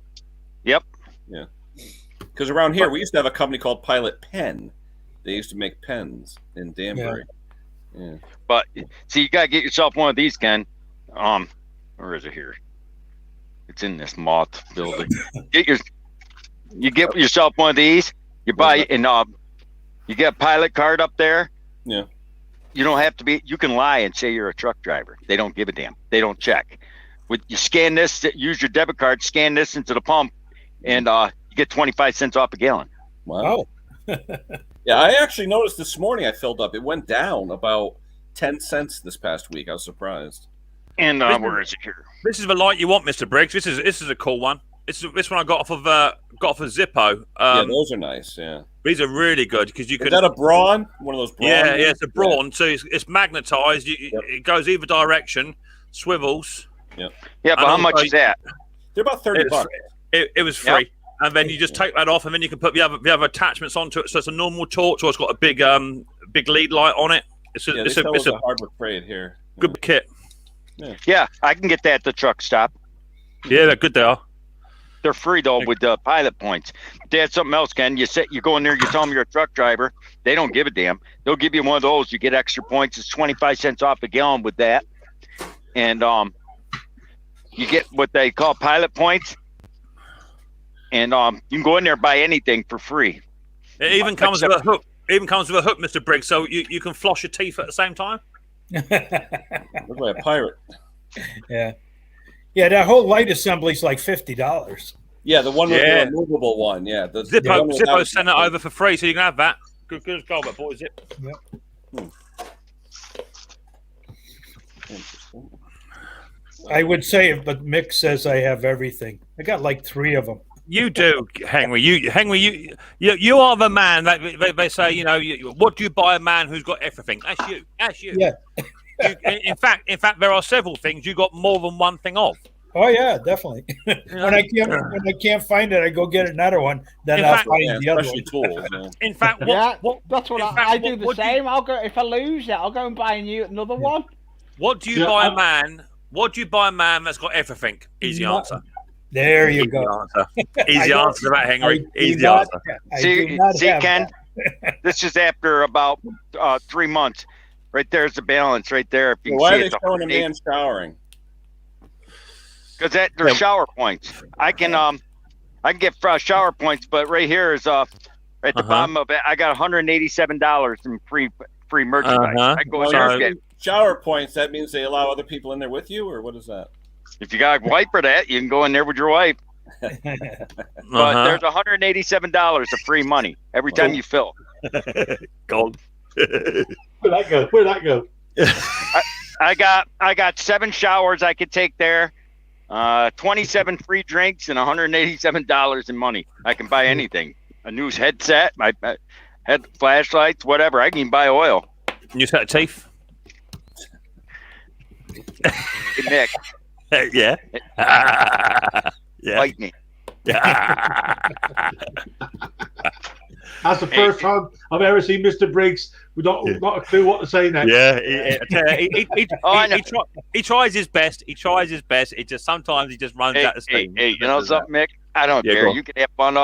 Yep. Yeah. Because around here, we used to have a company called Pilot Pen. They used to make pens in Danbury. Yeah. But, see, you got to get yourself one of these, Ken. Where is it here? It's in this moth building. You get yourself one of these. You buy and you get a pilot card up there. Yeah. You don't have to be. You can lie and say you're a truck driver. They don't give a damn. They don't check. You scan this. Use your debit card. Scan this into the pump, and you get 25 cents off a gallon. Wow. Yeah, I actually noticed this morning I filled up. It went down about 10 cents this past week. I was surprised. And where is it here? This is the light you want, Mr. Briggs. This is a cool one. This one I got off of Zippo. Yeah, those are nice. Yeah, these are really good because you could. Is that a brawn? One of those brawn? Yeah, ones? it's a brawn. So it's magnetized. It goes either direction, swivels. Yep. Yeah, but how much is that? They're about $30. It was free. Yep. And then you just take that off, and then you can put the other attachments onto it. So it's a normal torch, or it's got a big lead light on it. It's a Harbor Freight here. Good kit. Yeah, I can get that at the truck stop. Yeah, they're good. They are. They're free though with the pilot points. That's something else, Ken. You go in there, you tell them you're a truck driver. They don't give a damn. They'll give you one of those. You get extra points. It's 25 cents off a gallon with that, and you get what they call pilot points. And you can go in there and buy anything for free. It even comes with a hook. Mr. Briggs, so you can floss your teeth at the same time. Look like a pirate. Yeah. Yeah, that whole light assembly is like $50. Yeah, the one with the removable one. Yeah, Zippo sent it over for free, so you can have that. Good as gold, boy, Zip. Yep. I would say, but Mick says I have everything. I got like 3 of them. You do, Henry. You are the man that they say. What do you buy a man who's got everything? That's you. Yeah. In fact, there are several things you got more than one thing of. Oh yeah, definitely. When I can't find it, I go get another one. Then I'll find the other one. Tools, In fact, that's what I do. The same. I'll go if I lose it. I'll go and buy another one. What do you buy a man? What do you buy a man that's got everything? Easy answer. There you go. Easy answer to that, Henry. Easy answer. See, Ken, this is after about 3 months. Right there's the balance right there. If you why see are they showing a man showering? Because they're shower points. I can get shower points, but right here is at the bottom of it. I got $187 in free merchandise. I go there and get shower points. That means they allow other people in there with you, or what is that? If you got a wife for that, you can go in there with your wife. But there's $187 of free money every time you fill. Gold. Where'd that go? I got 7 showers I could take there, 27 free drinks, and $187 in money. I can buy anything. A new headset, my head flashlights, whatever. I can even buy oil. New set of teeth. Hey, Nick. Yeah. Bite me. That's the first time I've ever seen Mr. Briggs with not a clue what to say next. Yeah, he tries his best. He tries his best. It just sometimes he just runs out of steam. Hey, you know something, Mick? I don't care. You can have fun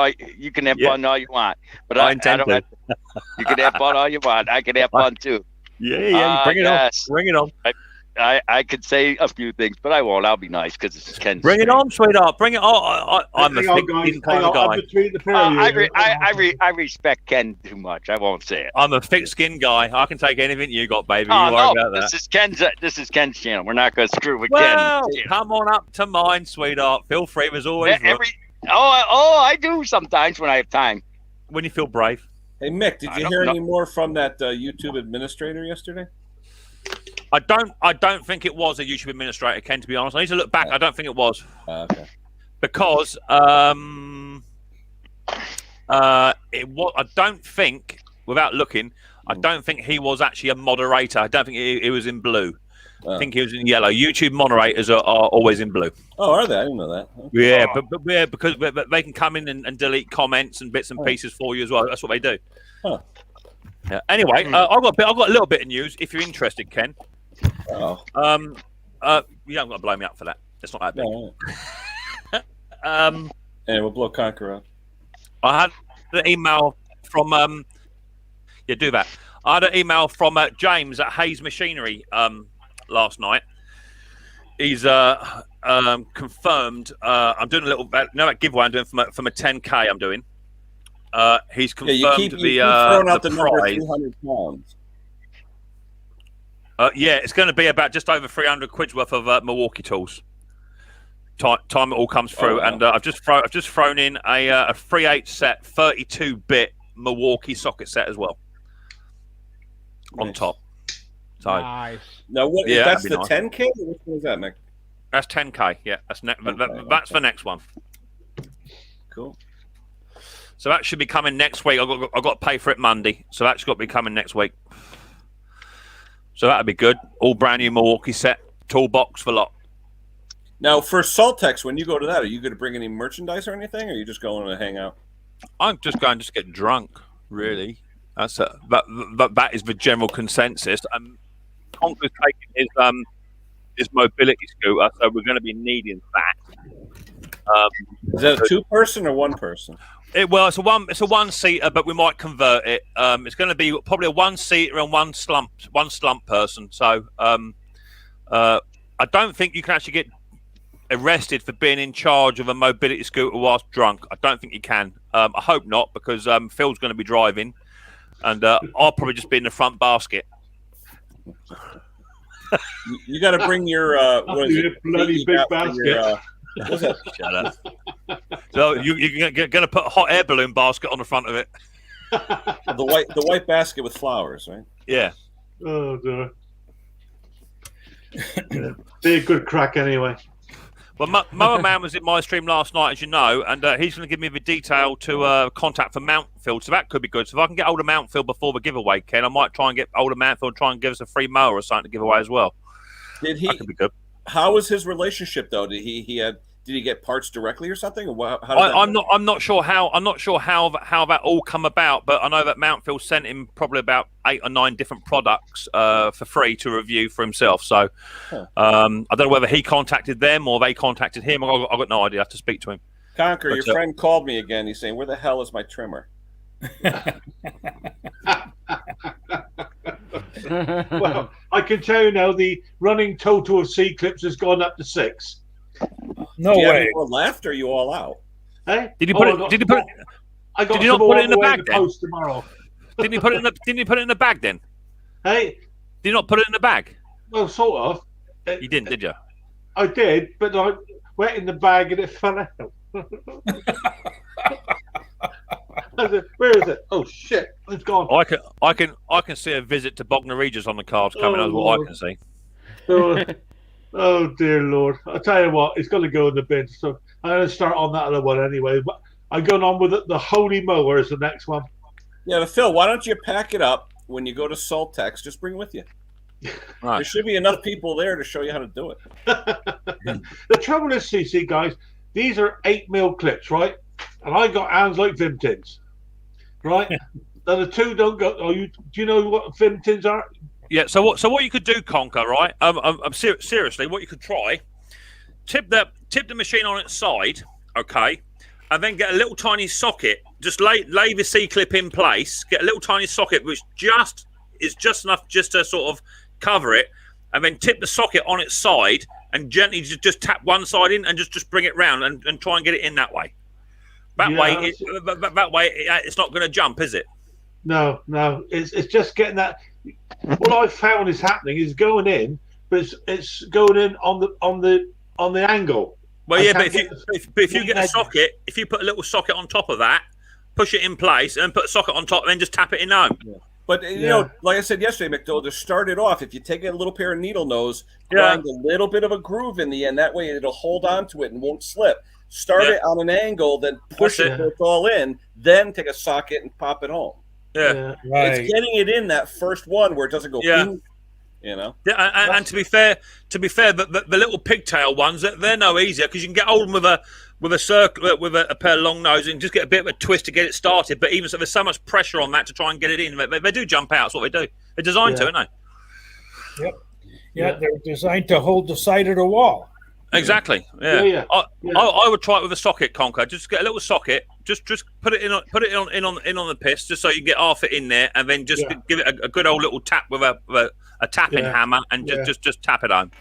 all you want, but I don't. You can have fun all you want. I can have fun too. Yeah. Bring it on. Bring it on. I could say a few things, but I won't. I'll be nice because it's Ken's. Bring it on, sweetheart. Bring it on. I'm a thick-skinned kind of guy. I respect Ken too much. I won't say it. I'm a thick-skinned guy. I can take anything you got, baby. Oh, you worry about that. This is Ken's channel. We're not going to screw with Ken. Ken. Come on up to mine, sweetheart. Feel free. There's always I do sometimes when I have time. When you feel brave. Hey, Mick, did you hear any more from that YouTube administrator yesterday? I don't think it was a YouTube administrator, Ken, to be honest. I need to look back. I don't think it was. Okay. Because it was. I don't think, without looking, I don't think he was actually a moderator. I don't think he was in blue. I think he was in yellow. YouTube moderators are always in blue. Oh, are they? I didn't know that. Okay. Yeah, but because they can come in and delete comments and bits and pieces for you as well. That's what they do. Huh. Yeah. Anyway, I've got a little bit of news. If you're interested, Ken. Oh. You haven't got to blow me up for that. It's not that big. No. And we'll blow Conquer up. I had an email from do that. I had an email from James at Hayes Machinery last night. He's confirmed. I'm doing a little that giveaway I'm doing from a 10K. I'm doing. He's confirmed you keep throwing out the number prize. 300 pounds. It's going to be about just over 300 quid's worth of Milwaukee tools. Time it all comes through, and I've just thrown in a 3/8 set, 32-bit Milwaukee socket set as well on top. So Nice. Now, what? Yeah, That's that'd the be nice. 10K. Which one is that, Mick? that's 10K. Yeah, that's that's the next one. Cool. So that should be coming next week. I've got to pay for it Monday, so that's got to be coming next week. So that'd be good. All brand new Milwaukee set, toolbox for lot. Now, for Saltex, when you go to that, are you going to bring any merchandise or anything, or are you just going to hang out? I'm just going to get drunk, really. That's that is the general consensus. Conker's taking his mobility scooter, so we're going to be needing that. Is that a 2-person or 1-person? It's a one-seater, but we might convert it. It's going to be probably a 1-seater and one slump person. So I don't think you can actually get arrested for being in charge of a mobility scooter whilst drunk. I don't think you can. I hope not, because Phil's going to be driving, and I'll probably just be in the front basket. You got to bring your what is it? Bloody big basket. What's that? Shut up. So you're going to put a hot air balloon basket on the front of it. The white basket with flowers, right? Yeah. Oh dear. Be a good crack anyway. Well, Mower Man was in my stream last night, as you know, and he's going to give me the detail to contact for Mountfield, so that could be good. So if I can get hold of Mountfield before the giveaway, Ken, I might try and get hold of Mountfield and try and give us a free mower or something to give away as well. Did he? That could be good. How was his relationship though? Did he get parts directly or something? Or I'm not sure how that all come about, but I know that Mountfield sent him probably about 8 or 9 different products for free to review for himself. So I don't know whether he contacted them or they contacted him. I've got no idea. I have to speak to him. Conker, your friend called me again. He's saying, "Where the hell is my trimmer?" Well, I can tell you now, the running total of C clips has gone up to 6. No Do you have way. any more left, or are you all out? Hey, Did you put it? Did you put it? I got Did you some not put more it in the on way bag then? post tomorrow. Didn't you put it in the? Didn't you put it in the bag then? Hey, Did you not put it in the bag? well, sort of. You didn't, did you? I did, but I went in the bag and it fell out. I said, where is it? Oh shit, it's gone. I can see a visit to Bognor Regis on the cards coming. That's what I can see. Oh dear Lord! I tell you what, it's going to go in the bin. So I'm going to start on that other one anyway. But I'm going on with it. The Holy Mower is the next one. Yeah, but Phil, why don't you pack it up when you go to Saltex? Just bring it with you. Right. There should be enough people there to show you how to do it. The trouble is, CC guys, these are 8mm clips, right? And I got hands like Vimtins, right? Now the two don't go. Oh, do you know what Vimtins are? Yeah. So what you could do, Conker, right? Seriously, what you could try, tip the machine on its side, okay, and then get a little tiny socket. Just lay the C clip in place. Get a little tiny socket which is just enough just to sort of cover it, and then tip the socket on its side and gently just tap one side in and just bring it round and try and get it in that way. That way it's not going to jump, is it? No, it's just getting that. What I found is happening is going in, but it's going in on the angle. Well, yeah, but if you get a socket, if you put a little socket on top of that, push it in place, and put a socket on top, and then just tap it in home. Yeah. But you know, like I said yesterday, McDowell, to start it off, if you take a little pair of needle nose, grind a little bit of a groove in the end. That way, it'll hold on to it and won't slip. Start it on an angle, then push it so it's all in. Then take a socket and pop it home. Yeah. Right. It's getting it in that first one where it doesn't go. Boom, you know. Yeah, and to be fair, the little pigtail ones, they're no easier because you can get hold of them with a circle, with a pair of long nose, and just get a bit of a twist to get it started. But even so, there's so much pressure on that to try and get it in. They do jump out. That's what they do. They're designed to, aren't they? Yep. Yeah, they're designed to hold the side of the wall. Exactly. Yeah. I would try it with a socket, Conker. Just get a little socket. Just put it in on the piss, just so you can get half it in there, and then just give it a good old little tap with a tapping hammer, and just tap it home.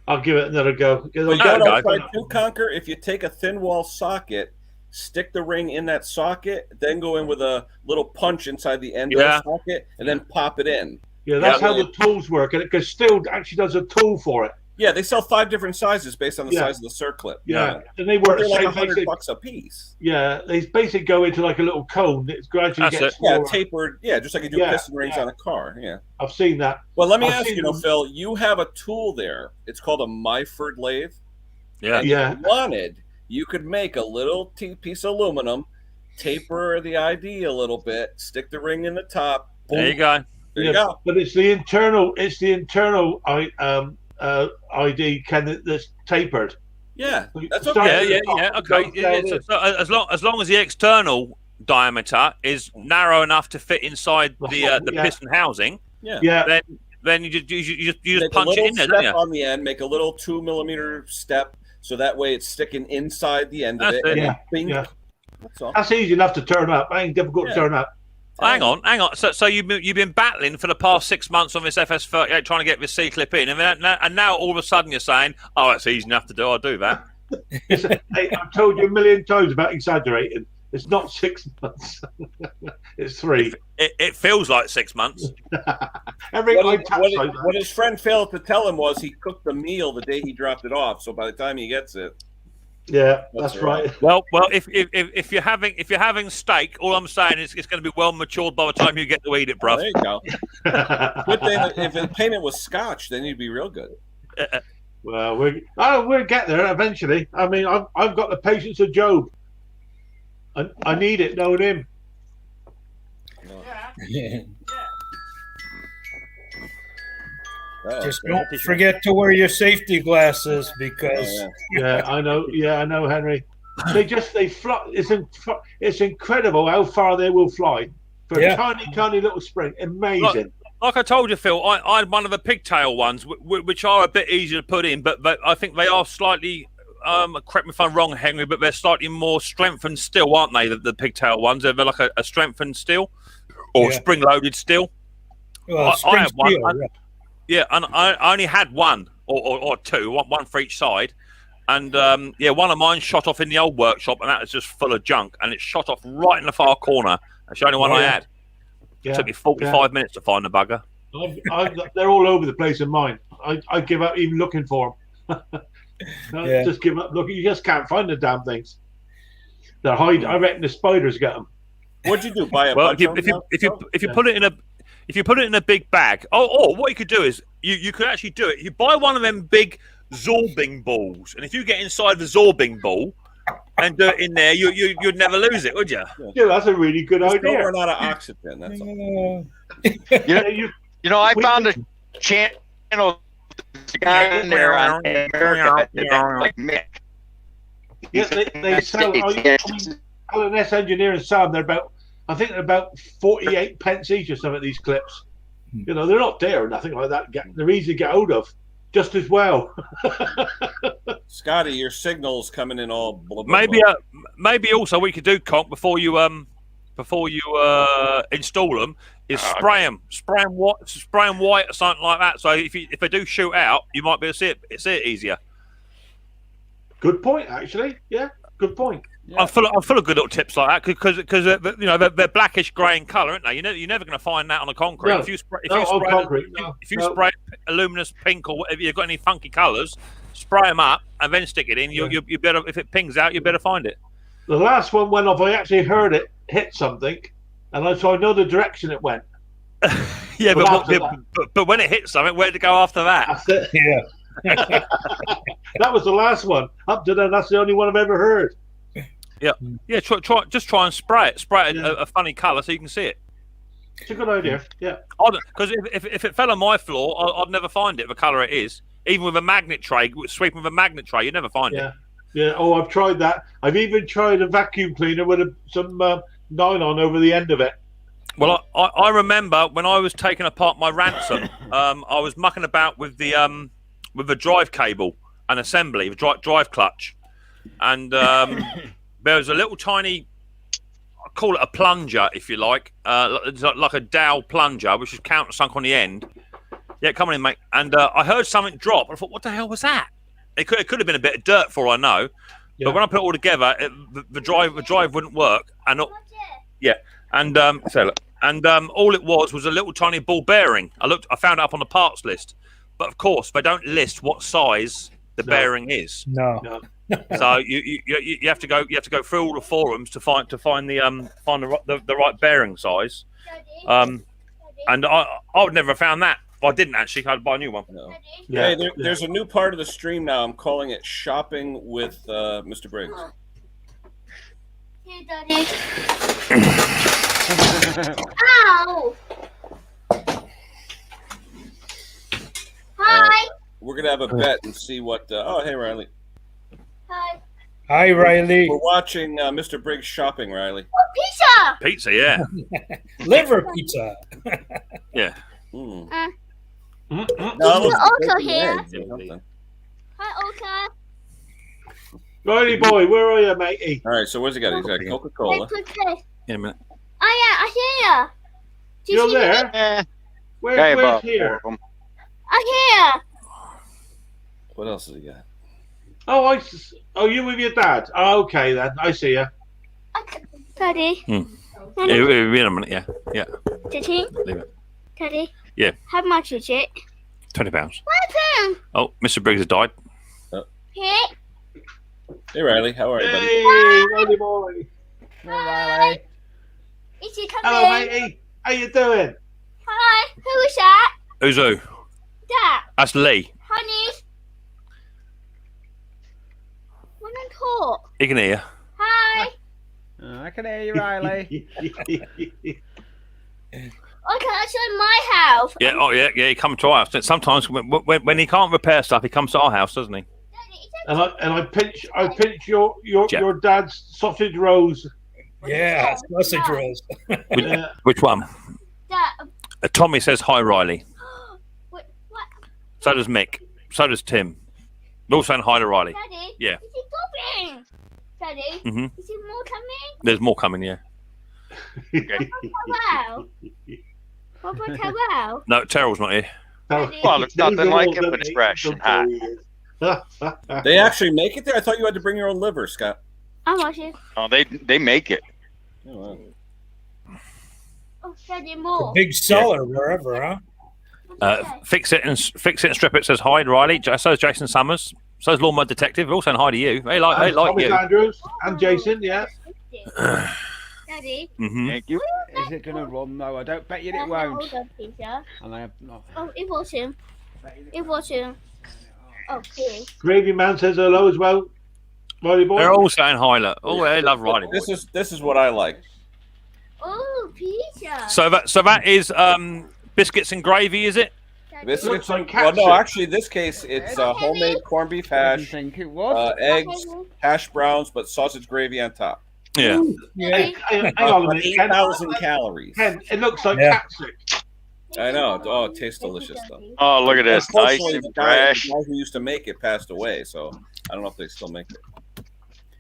I'll give it another go. But you know what I do, Conker? If you take a thin wall socket, stick the ring in that socket, then go in with a little punch inside the end of the socket, and then pop it in. Yeah, that's how the tools work, and because Still actually does a tool for it. Yeah, they sell 5 different sizes based on the size of the circlip. Yeah, and they work They're like the same. $100 a piece. Yeah, they basically go into like a little cone. It gradually gets smaller. Yeah, tapered. Yeah, just like you do piston rings on a car. Yeah, I've seen that. Well, let me ask you, Phil. You have a tool there. It's called a Myford lathe. Yeah. And if you wanted, you could make a little piece of aluminum, taper the ID a little bit, stick the ring in the top. There you go. There you go. But it's the internal. It's the internal ID that's tapered. Yeah, that's okay. Okay. So as long as the external diameter is narrow enough to fit inside the piston housing, then you just punch it in there, don't you? On the end, make a little 2 millimeter step, so that way it's sticking inside the end of it. That's easy enough to turn up. Ain't difficult to turn up. Hang on. So you've been battling for the past 6 months on this FS38 trying to get this C-clip in, and now all of a sudden you're saying, "Oh, it's easy enough to do. I'll do that." Hey, I've told you a million times about exaggerating. It's not 6 months. It's 3. It feels like 6 months. What his friend failed to tell him was he cooked the meal the day he dropped it off. So by the time he gets it. Yeah, that's right. Well, if you're having steak, all I'm saying is it's going to be well matured by the time you get to eat it, bruv. There you go. Good thing if the payment was scotch, then you'd be real good. Well, we'll get there eventually. I mean, I've got the patience of Job. I need it, knowing him. Just don't forget to wear your safety glasses because. I know. Yeah, I know, Henry. They fly. It's incredible how far they will fly for a tiny little spring. Amazing. Like I told you, Phil, I had one of the pigtail ones, which are a bit easier to put in, but I think they are slightly. Correct me if I'm wrong, Henry, but they're slightly more strengthened steel, aren't they? The pigtail ones, they're like a strengthened steel or spring-loaded steel. Well, I had one. And I only had one or two, one for each side. And one of mine shot off in the old workshop, and that was just full of junk. And it shot off right in the far corner. That's the only one I had. It took me 45 minutes to find the bugger. They're all over the place in mine. I give up even looking for them. Just give up looking. You just can't find the damn things. They're hiding. I reckon the spiders get them. What'd you do? Buy a bunch of them? If you put it in a if you put it in a big bag, or what you could do is you could actually do it. You buy one of them big zorbing balls, and if you get inside the zorbing ball and do it in there, you'd never lose it, would you? Yeah, that's a really good idea. Don't run out of oxygen. That's all. I found a channel guy in there on America like Mick. Yeah, they sell. LNS Engineering Sam. I think they're about 48 pence each or something. These clips. They're not there or nothing like that. They're easy to get hold of, just as well. Scotty, your signal's coming in all. Blah, blah, blah. Maybe also we could do, Conk, before you install them, is spray them white or something like that. So if they do shoot out, you might be able to see it easier. Good point, actually. Yeah, good point. Yeah. I'm full of good little tips like that because they're blackish grey in colour, aren't they? You're never going to find that on a concrete. No, if you spray a luminous pink or whatever, you've got any funky colours, spray them up and then stick it in. You better, if it pings out, you better find it. The last one went off. I actually heard it hit something, and so I know the direction it went. Yeah, but when it hit something, where to go after that? That's it. Yeah. That was the last one. Up to then, that's the only one I've ever heard. Yeah. Try and spray it. A funny colour so you can see it. It's a good idea. Yeah. Because if it fell on my floor, I'd never find it. The colour it is, even with a magnet tray, sweeping with a magnet tray, you never find it. Yeah. Oh, I've tried that. I've even tried a vacuum cleaner with some nylon over the end of it. Well, I remember when I was taking apart my Ransom, I was mucking about with the drive cable and assembly, the drive clutch, and there was a little tiny, I call it a plunger, if you like a dowel plunger, which is countersunk on the end. Yeah, come on in, mate. And I heard something drop. I thought, what the hell was that? It could have been a bit of dirt, for all I know. Yeah. But when I put it all together, the drive wouldn't work. And all it was a little tiny ball bearing. I found it up on the parts list. but of course they don't list what size the bearing is. No. So you have to go through all the forums to find the right bearing size. And I would never have found that. I didn't actually. I'd buy a new one. No. Yeah. Hey, there's a new part of the stream now. I'm calling it Shopping with Mr. Briggs. Here, Daddy. Ow! Hi. We're gonna have a bet and see what. Oh, hey, Riley. Hi. Hi, Riley. We're watching Mr. Briggs shopping, Riley. Pizza. Pizza, yeah. Liver pizza. Yeah. You're also here. Hi, Oka. Riley boy, where are you, matey? All right, so what's he got? He's got Coca-Cola. In a minute. Oh yeah, I hear you. You're there? Where's here? I hear. What else has he got? Oh, you with your dad? Oh, okay then. I see you. Daddy. In a minute, yeah. Daddy. Leave it. Daddy. Yeah. How much is it? £20. £1. Oh, Mr. Briggs has died. Here. Hey, Riley. How are you, buddy? Hey, Riley boy. Riley. Is he coming? Hello, matey. How you doing? Hi. Who is that? Who's who? That. That's Lee. Honey. When I talk. He can hear. Hi. I can hear you, Riley. Okay, that's in my house. Yeah. Oh, yeah. He comes to our house. Sometimes when he can't repair stuff, he comes to our house, doesn't he? And I pinch your dad's sausage rolls. Yeah, sausage rolls. Which one? That. Tommy says hi, Riley. What? So does Mick. So does Tim. They're all saying hi to Riley. Daddy. Yeah. Is he coming? Daddy. Mhm. Is there more coming? There's more coming. Yeah. Wow. Papa, wow. No, Terrell's not here. Well, there's nothing like it when it's fresh and hot. They actually make it there? I thought you had to bring your own liver, Scott. I'm watching. Oh, they make it. Oh, wow. Oh, Daddy, more. Big seller wherever, huh? Fix it and strip it. Says hi, Riley. So is Jason Summers. So is Lawnmower Detective. They're all saying hi to you. They like Thomas you. Andrews and Jason, yeah. Daddy. Thank you. Is it going to run, though? I don't bet you it won't. And I have not. Oh, it was him. It was him. Okay. Gravy Man says hello as well. Riley boy. They're all saying hi. Look. Oh, they love Riley. This is what I like. Oh, pizza. So that is biscuits and gravy, is it? This looks like well, no, catsup. actually, this case it's homemade corned beef hash, Think it was. eggs, hash browns, but sausage gravy on top. Yeah. Hang on a minute. 8,000 calories. Ken, it looks like Yeah. catsup. I know. Oh, it tastes delicious though. Oh, look at this. Nice Unfortunately, and the guy fresh. who used to make it passed away, so I don't know if they still make it.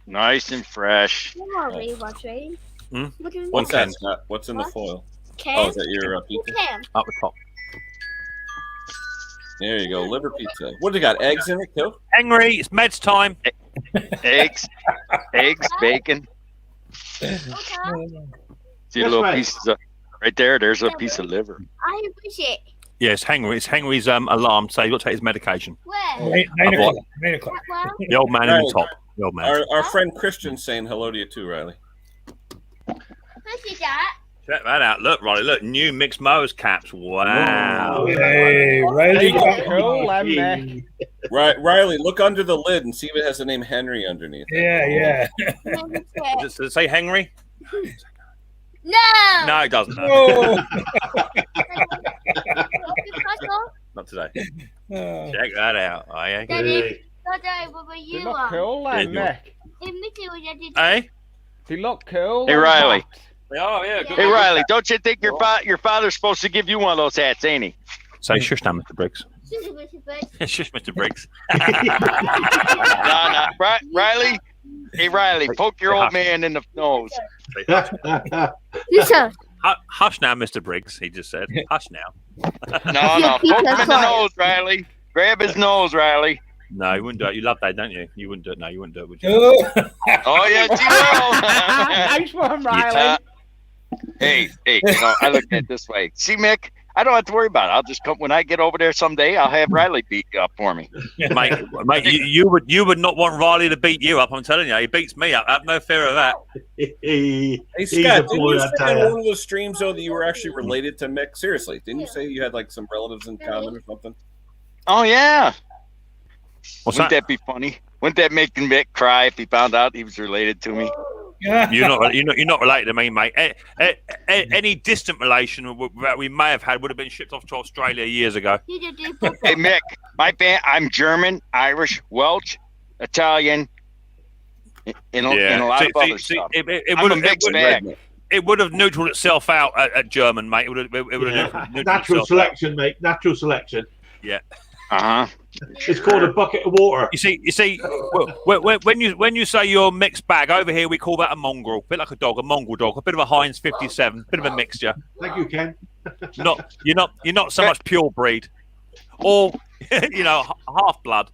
Nice and fresh. What are we watching? Hmm? What's that, Scott? What's in the foil? Oh, is that your pizza? Up the top. There you go, liver pizza. What do you got? Eggs in it too? Henry, it's meds time. Eggs, bacon. See Yes, little mate. pieces of right there. There's a piece of liver. I wish it. Yes, Henry. It's Henry's alarm. So you've got to take his medication. Where? 9 o'clock. what? 9 o'clock. Well, The old man in the top. The old man. Our friend Christian's saying hello to you too, Riley. who's that? Check that out. Look, Riley. Look, new mixed mowers caps. Wow. Hey, Riley. Cool, and Riley, look under the lid and see if it has the name Henry underneath. Yeah. Does it say Henry? No. No, it doesn't. Oh. Not today. Oh. Check that out. Oh, yeah. Daddy, Daddy, what were They you look on? cool, then, Yeah, Mick. Hey? They look cool. Hey, and Riley. hot. Oh, yeah. Hey, Riley, don't you think your father's supposed to give you one of those hats, ain't he? Say shush now, Mr. Briggs. Shush, Mr. Briggs. No. Riley. Hey, Riley, poke your old man in the nose. Hush now, Mr. Briggs, he just said. Hush now. No, poke him in the nose, Riley. Grab his nose, Riley. No, you wouldn't do it. You love that, don't you? You wouldn't do it. No, you wouldn't do it, would you? Oh, yes, you will. Nice one, Riley. Hey, I look at it this way. See, Mick, I don't have to worry about it. I'll just come when I get over there someday. I'll have Riley beat you up for me, mate. You would not want Riley to beat you up. I'm telling you, he beats me up. I have no fear of that. Hey Scott, didn't you say in one of the streams though that you were actually related to Mick? Seriously, didn't you say you had like some relatives in common or something? Oh yeah. Wouldn't that be funny? Wouldn't that make Mick cry if he found out he was related to me? You're not related to me, mate. Any distant relation that we may have had would have been shipped off to Australia years ago. Hey Mick, I'm German, Irish, Welsh, Italian, and a lot of other stuff. I'm a mixed bag. It would have neutraled itself out at German, mate. It would have natural selection, mate. Natural selection. Yeah. It's called a bucket of water. You see, when you say you're a mixed bag, over here we call that a mongrel, a bit like a dog, a mongrel dog, a bit of a Heinz 57, bit of a mixture. Thank you, Ken. You're not so much pure breed, or half blood.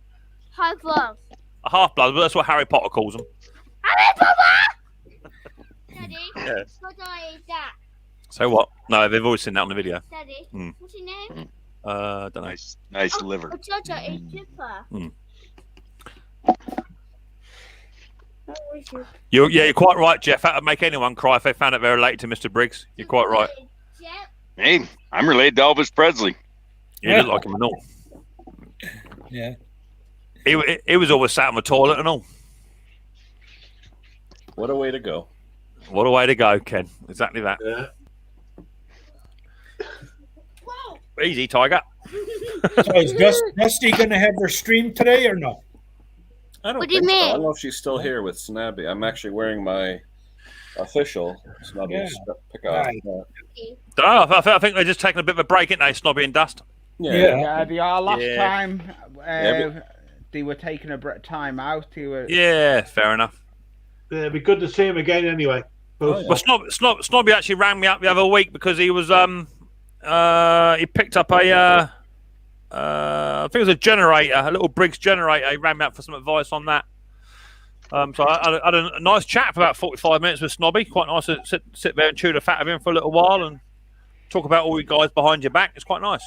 Half blood. A half blood. That's what Harry Potter calls them. Harry Potter. Daddy, Yeah. what is that? So what? No, they've always seen that on the video. Daddy, what's your name? Don't know. Nice liver. Jojo is Chipper. You're quite right, Jeff. That would make anyone cry if they found out they're related to Mr. Briggs. You're quite right. Hey, I'm related to Elvis Presley. You look like him and all. Yeah. He was always sat on the toilet and all. What a way to go. What a way to go, Ken. Exactly that. Yeah. Easy, Tiger. So is Dusty going to have her stream today or no? I don't What do you think so. I mean? don't know if she's still here with Snabby. I'm actually wearing my official Snobby pick off. Right. I think they're just taking a bit of a break, ain't they, Snobby and Dust? Yeah. They are. Last Yeah. time they were taking a time out. Yeah, fair enough. Yeah, it'd be good to see him again anyway. Oh, yeah. Well, Snobby actually rang me up the other week because he was he picked up a I think it was a generator, a little Briggs generator. He rang me up for some advice on that. So I had a nice chat for about 45 minutes with Snobby. Quite nice to sit there and chew the fat of him for a little while and talk about all you guys behind your back. It's quite nice.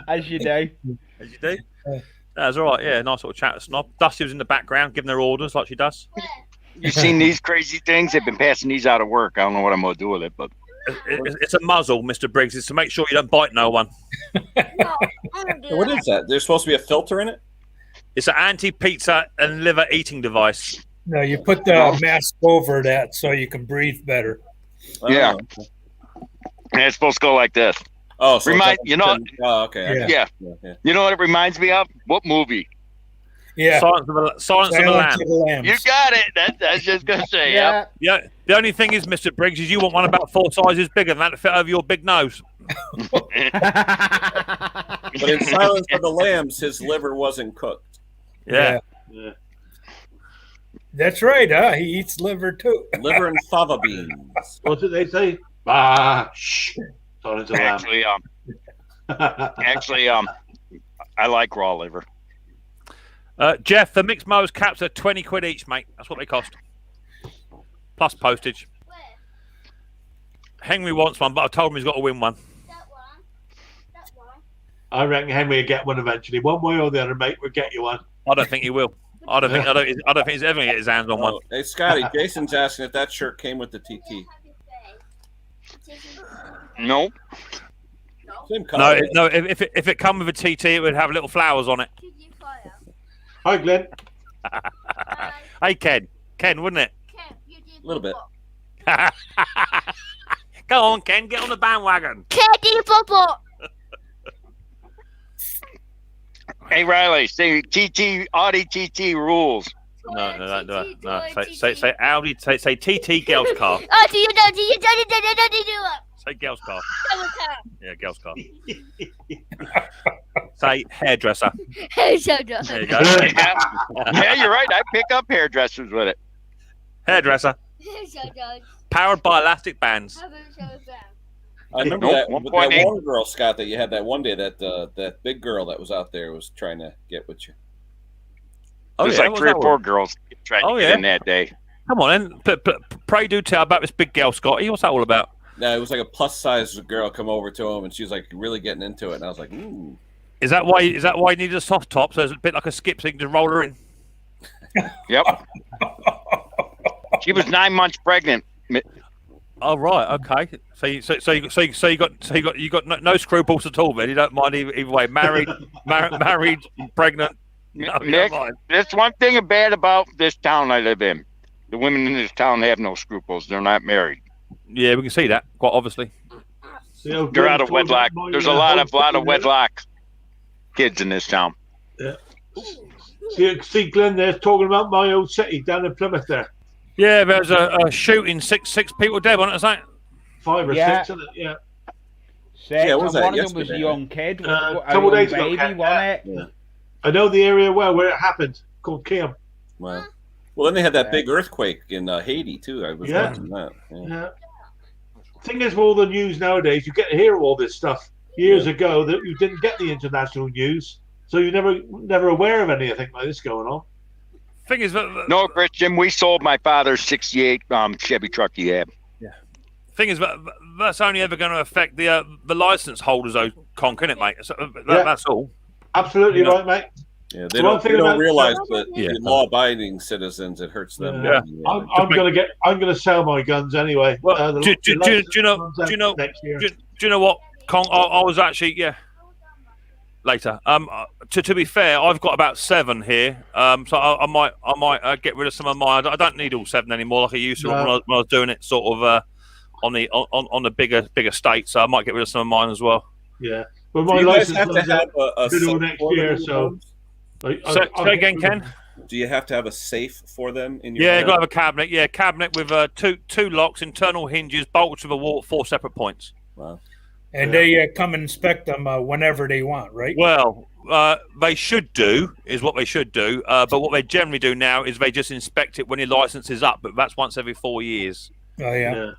As you do. As you do. That's all right. Yeah, nice little chat with Snob. Dusty was in the background giving her orders like she does. You seen these crazy things? They've been passing these out of work. I don't know what I'm going to do with it, but It's a muzzle, Mr. Briggs. It's to make sure you don't bite no one. What is that? There's supposed to be a filter in it? It's an anti-pizza and liver eating device. No, you put the mask over that so you can breathe better. yeah. And it's supposed to go like this. Oh, so Oh, okay. Yeah. Yeah. You know what it reminds me of? What movie? Yeah. Silence of the Lambs. You got it. That's just going to say, yep. Yeah. The only thing is, Mr. Briggs, is you want one about 4 sizes bigger than that to fit over your big nose. But in Silence of the Lambs, his liver wasn't cooked. Yeah. That's right, huh? He eats liver too. Liver and fava beans. What did they say? Bah, shh. Silence of the Lambs. Actually, I like raw liver. Jeff, the mixed mowers caps are 20 quid each, mate. That's what they cost. Plus postage. Henry wants one, but I told him he's got to win one. I reckon Henry will get one eventually. One way or the other, mate, we'll get you one. I don't think he will. I don't think he's ever going to get his hands on one. Hey, Scotty, Jason's asking if that shirt came with the TT. Nope. Same color. No. If it come with a TT, it would have little flowers on it. Hi, Glenn. Hey, Ken, wouldn't it? A little bit. Go on, Ken, get on the bandwagon. Kitty Pop. Hey, Riley, say TT, Audi TT rules. No. Say Audi. Say TT girls car. Oh, do you know? Say girls car. Yeah, girls car. Say hairdresser. There you go. Yeah, you're right. I pick up hairdressers with it. Hairdresser. Powered by elastic bands. I remember that one girl, Scott, that you had that one day that big girl that was out there was trying to get with you. There's like 3 or 4 girls trying to get in that day. Come on, then. Pray do tell about this big girl, Scotty. What's that all about? No, it was like a plus size girl come over to him, and she was like really getting into it, and I was like, ooh. Is that why? Is that why you need a soft top? So it's a bit like a skip, so you can just roll her in. Yep. She was 9 months pregnant. Oh right, okay. So you got no scruples at all, man. You don't mind either way. Married, pregnant. No, you Nick, don't mind. there's one thing bad about this town I live in. The women in this town have no scruples. They're not married. Yeah, we can see that quite obviously. They're out of wedlock. There's a lot of wedlock kids in this town. Yeah. See Glenn there's talking about my old city down in Plymouth there. Yeah, there was a shooting, six people dead, wasn't it? Something? 5 or 6, isn't it? Yeah. 6. Yeah, what was and that, one of them was a yesterday? young kid, a Couple young days ago, baby, Ken, wasn't it? Yeah. I know the area well where it happened, called Kim. Wow. Well, then they had that big earthquake in Haiti too. I was watching that. Yeah. Thing is, with all the news nowadays, you get to hear all this stuff. Years ago, that you didn't get the international news, so you're never aware of anything like this going on. Thing is, No, Christian, we sold my father's '68 Chevy truck he had. Yeah. Thing is, that's only ever going to affect the license holders, though, Conk, isn't it, mate? So, that's all. Absolutely right, mate. Yeah, they don't realize that the law-abiding citizens, it hurts them. Yeah. I'm gonna sell my guns anyway. Well, do you know what, Conk? I was actually later. To be fair, I've got about 7 here. So I might get rid of some of mine. I don't need all 7 anymore like I used to when I was doing it sort of on the bigger state. So I might get rid of some of mine as well. Yeah, but my Do you guys license have to have a due safe next for them year, in so. homes? Say again, Ken. Do you have to have a safe for them in your Yeah, home? you got to have a cabinet. Yeah, cabinet with two locks, internal hinges, bolts with a wall, 4 separate points. Wow. And they come and inspect them whenever they want, right? Well, they should do, is what they should do. But what they generally do now is they just inspect it when your license is up, but that's once every 4 years. Oh, yeah.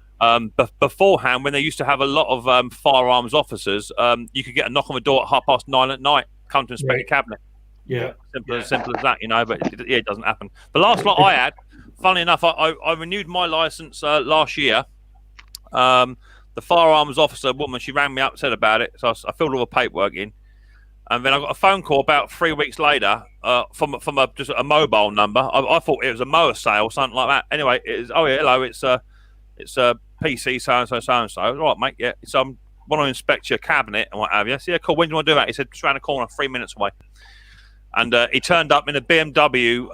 Beforehand, when they used to have a lot of firearms officers, you could get a knock on the door at 9:30 at night, come to inspect your cabinet. Yeah. Simple as that, but it doesn't happen. The last lot I had, funnily enough, I renewed my license last year. The firearms officer woman, she rang me up, said about it, so I filled all the paperwork in, and then I got a phone call about 3 weeks later from just a mobile number. I thought it was a mower sale or something like that. Anyway, hello, it's PC so and so. All right, mate. Yeah, so I want to inspect your cabinet and what have you. So, yeah, cool. When do you want to do that? He said, just around the corner, 3 minutes away. And he turned up in a BMW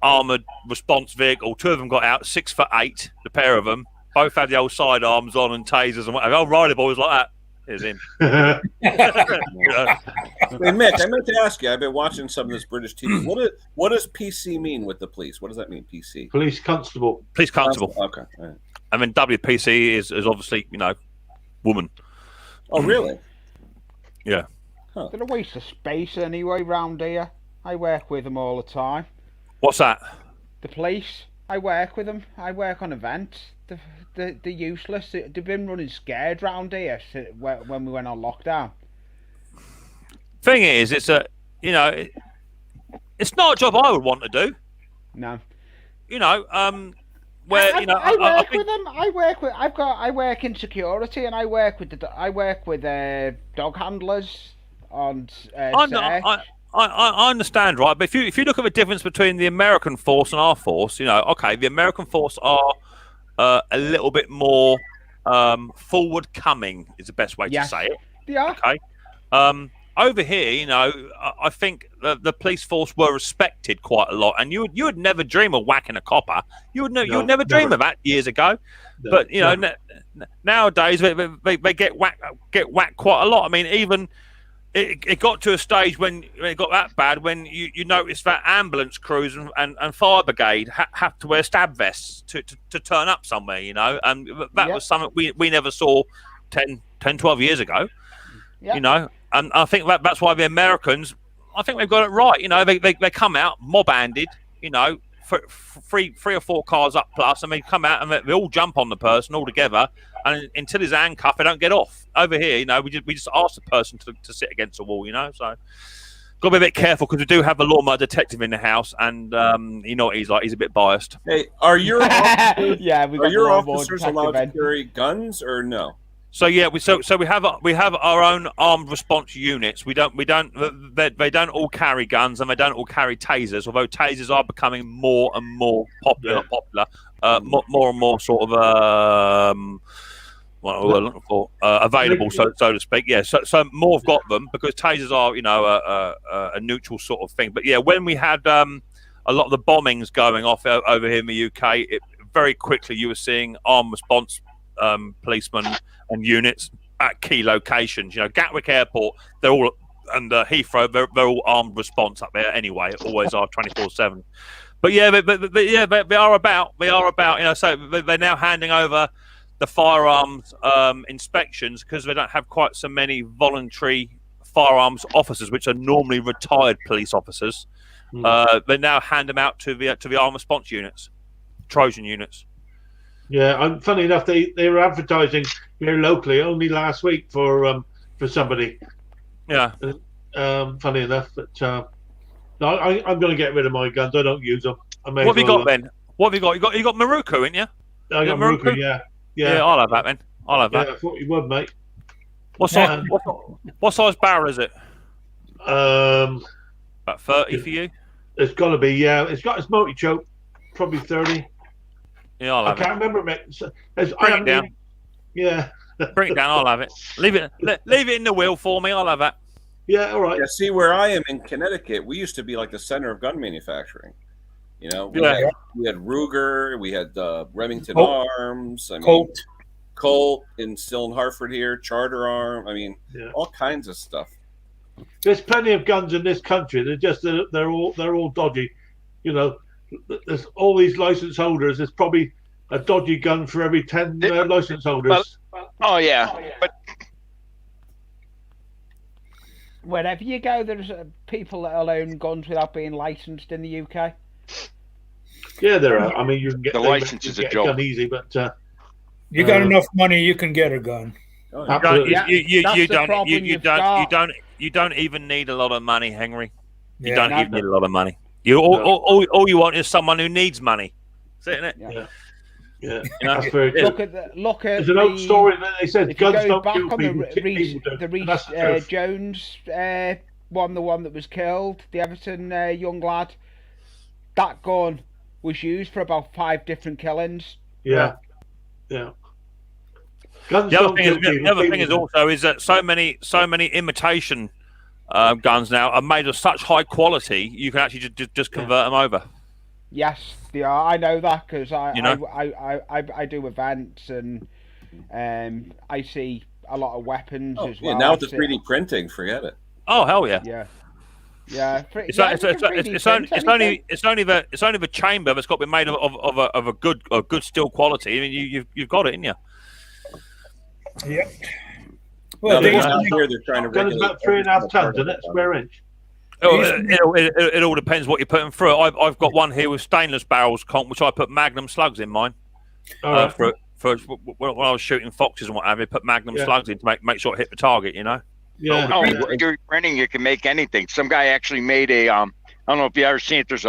armoured response vehicle. 2 of them got out, 6 for 8, the pair of them. Both had the old sidearms on and tasers and whatever. Oh, Riley boy was like that. Here's him. Hey, Mick, I meant to ask you. I've been watching some of this British TV. What does PC mean with the police? What does that mean, PC? Police constable. Police constable. Okay. All right. And then WPC is obviously, woman. Oh, really? Yeah. They're a waste of space anyway round here. I work with them all the time. What's that? The police. I work with them. I work on events. They're useless. They've been running scared round here when we went on lockdown. Thing is, it's it's not a job I would want to do. No. Where I work with them. I work in security, and I work with dog handlers on search. I understand, right? But if you look at the difference between the American force and our force, okay, the American force are a little bit more forward-coming is the best way to say it. Yeah. Okay. Over here, I think the police force were respected quite a lot, and you would never dream of whacking a copper. You would never dream of that years ago. No, but nowadays they get whacked quite a lot. I mean, even it got to a stage when it got that bad when you noticed that ambulance crews and fire brigade have to wear stab vests to turn up somewhere, and that was something we never saw 10, 12 years ago. And I think that's why the Americans, I think they've got it right. They come out mob-handed, three or 4 cars up plus, and they come out and they all jump on the person all together, and until he's handcuffed, they don't get off. Over here, we just ask the person to sit against the wall, So Got to be a bit careful because we do have a lawnmower detective in the house, and you know what he's like. He's a bit biased. Hey, are your officers, Yeah, we are got your the lawnmower officers detective allowed to in. carry guns or no? So yeah, we have our own armed response units. They don't all carry guns and they don't all carry tasers. Although tasers are becoming more and more popular, more and more sort of what we're looking for available, so to speak. Yeah, so more have got them because tasers are a neutral sort of thing. But yeah, when we had a lot of the bombings going off over here in the UK, very quickly you were seeing armed response policemen and units at key locations. Gatwick Airport, they're all, and Heathrow, they're all armed response up there anyway. Always are 24/7. But yeah, they are about. So they're now handing over the firearms inspections because they don't have quite so many voluntary firearms officers, which are normally retired police officers. They now hand them out to the armed response units, Trojan units. Yeah, funny enough, they were advertising here locally only last week for somebody. Yeah. Funny enough, but no, I'm going to get rid of my guns. I don't use them. What have you got then? What have you got? You got Maruku, ain't you? I got Maruku, yeah. Yeah, I'll have that then. I'll have that. Yeah, I thought you would, mate. What size barrel is it? About 30 for you? It's got to be, yeah. It's got multi choke, probably 30. Yeah, I'll have I can't remember, mate. Bring it down. Yeah. Bring it down. I'll have it. Leave it in the wheel for me. I'll have that. Yeah, all right. Yeah, see, where I am in Connecticut, we used to be like the center of gun manufacturing. We had Ruger, we had Remington Arms, Colt, and still in Hartford here, Charter Arm. I mean, all kinds of stuff. There's plenty of guns in this country. They're all dodgy. There's all these license holders. There's probably a dodgy gun for every 10 license holders. Oh yeah, but wherever you go, there's people that own guns without being licensed in the UK. Yeah, there are. I mean, you can get the license is a joke. Gun easy, but you got enough money, you can get a gun. Absolutely. You don't even need a lot of money, Henry. You don't even need a lot of money. All you want is someone who needs money. Isn't it? Yeah. That's very true. Look at there's an old story that they said guns don't back kill on people. the Reece Jones one, the one that was killed, the Everton young lad. That gun was used for about 5 different killings. Yeah. Guns the other thing is also is that so many imitation guns now are made of such high quality you can actually just convert them over. Yes, they are. I know that because I do events and I see a lot of weapons as well. Yeah, now with the 3D printing, forget it. Oh hell yeah! Yeah. It's only the chamber that's got to be made of a good steel quality. I mean, you've got it, in you. Yeah. Well, they're trying to regulate about 3.5 tons, isn't it? Square inch. It all depends what you're putting through it. I've got one here with stainless barrels, which I put Magnum slugs in mine. For when I was shooting foxes and what have you, put Magnum slugs in to make sure it hit the target. Yeah. Oh, 3D printing, you can make anything. Some guy actually made a I don't know if you ever seen it. There's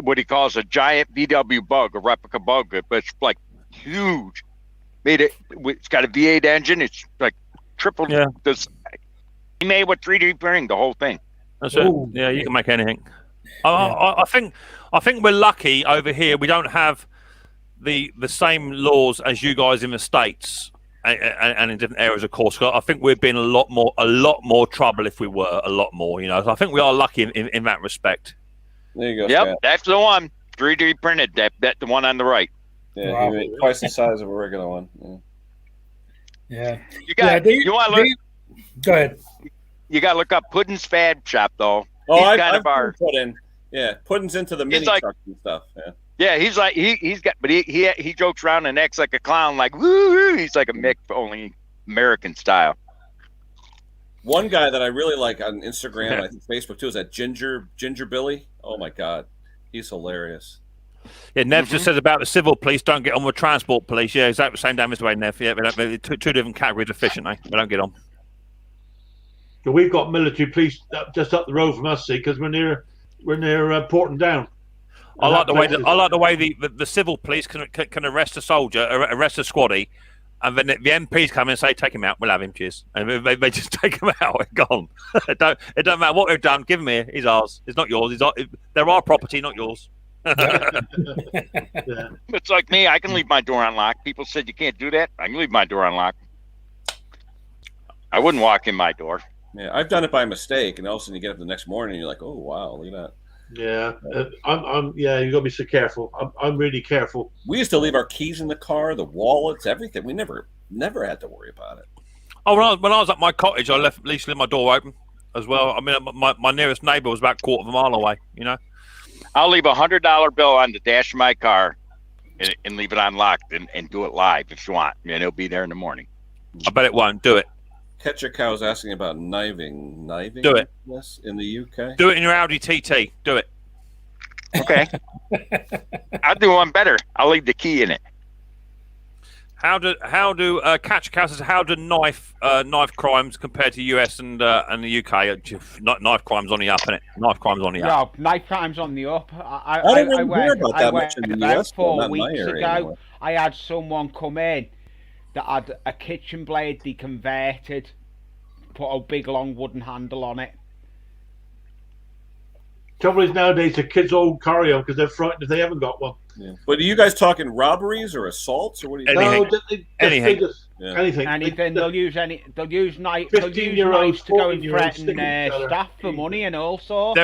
what he calls a giant VW bug, a replica bug, but it's like huge. Made it. It's got a V8 engine. It's like triple this. He made with 3D printing the whole thing. That's it. Yeah, you can make anything. I think we're lucky over here. We don't have the same laws as you guys in the States and in different areas, of course. I think we'd be in a lot more trouble if we were a lot more. So I think we are lucky in that respect. There you go. Yep, Scott. that's the one. 3D printed. That the one on the right. Yeah, you made twice the size of a regular one. Yeah. You want to look? Go ahead. You got to look up Puddin's Fab Shop, though. Oh, I've Puddin. Yeah, Puddin's into the mini trucks and stuff. Yeah, he's like he's got, but he jokes around and acts like a clown, like woo. He's like a Mick, only American style. One guy that I really like on Instagram, I think Facebook too, is that Ginger Billy. Oh my God, he's hilarious. Yeah, Nev just says about the civil police don't get on with transport police. Yeah, exactly the same damage way, Nev. Yeah, two different categories of fish, aren't they? They don't get on. We've got military police just up the road from us, see, because we're near Porton Down. I like the way the civil police can arrest a soldier, arrest a squaddy, and then the MPs come in and say, "Take him out. We'll have him, cheers." And they just take him out. We're gone. It don't matter what we've done. Give him here. He's ours. It's not yours. They're our property, not yours. Yeah. It's like me. I can leave my door unlocked. People said you can't do that. I can leave my door unlocked. I wouldn't walk in my door. Yeah, I've done it by mistake, and all of a sudden you get up the next morning and you're like, "Oh wow, look at that." Yeah, you got to be so careful. I'm really careful. We used to leave our keys in the car, the wallets, everything. We never had to worry about it. Oh, when I was at my cottage, I left my door open as well. I mean, my nearest neighbour was about a quarter of a mile away. You know, I'll leave $100 bill on the dash of my car and leave it unlocked and do it live if you want, and it'll be there in the morning. I bet it won't. Do it. Catch a Cow is asking about kniving. Do it. Yes, in the UK. Do it in your Audi TT. Do it. Okay. I'll do one better. I'll leave the key in it. How do Catch a Cow says, how do knife crimes compare to US and the UK? Knife crimes on the up, innit? Knife crimes on the up. No, knife crimes on the up. I don't really hear about that much in the US. 4 weeks ago, I had someone come in that had a kitchen blade they converted, put a big long wooden handle on it. Trouble is nowadays the kids all carry them because they're frightened if they haven't got one. Yeah. But are you guys talking robberies or assaults or what? Are you Anything. Anything. They'll use knives. They'll use knives to go and threaten staff for money and all sorts.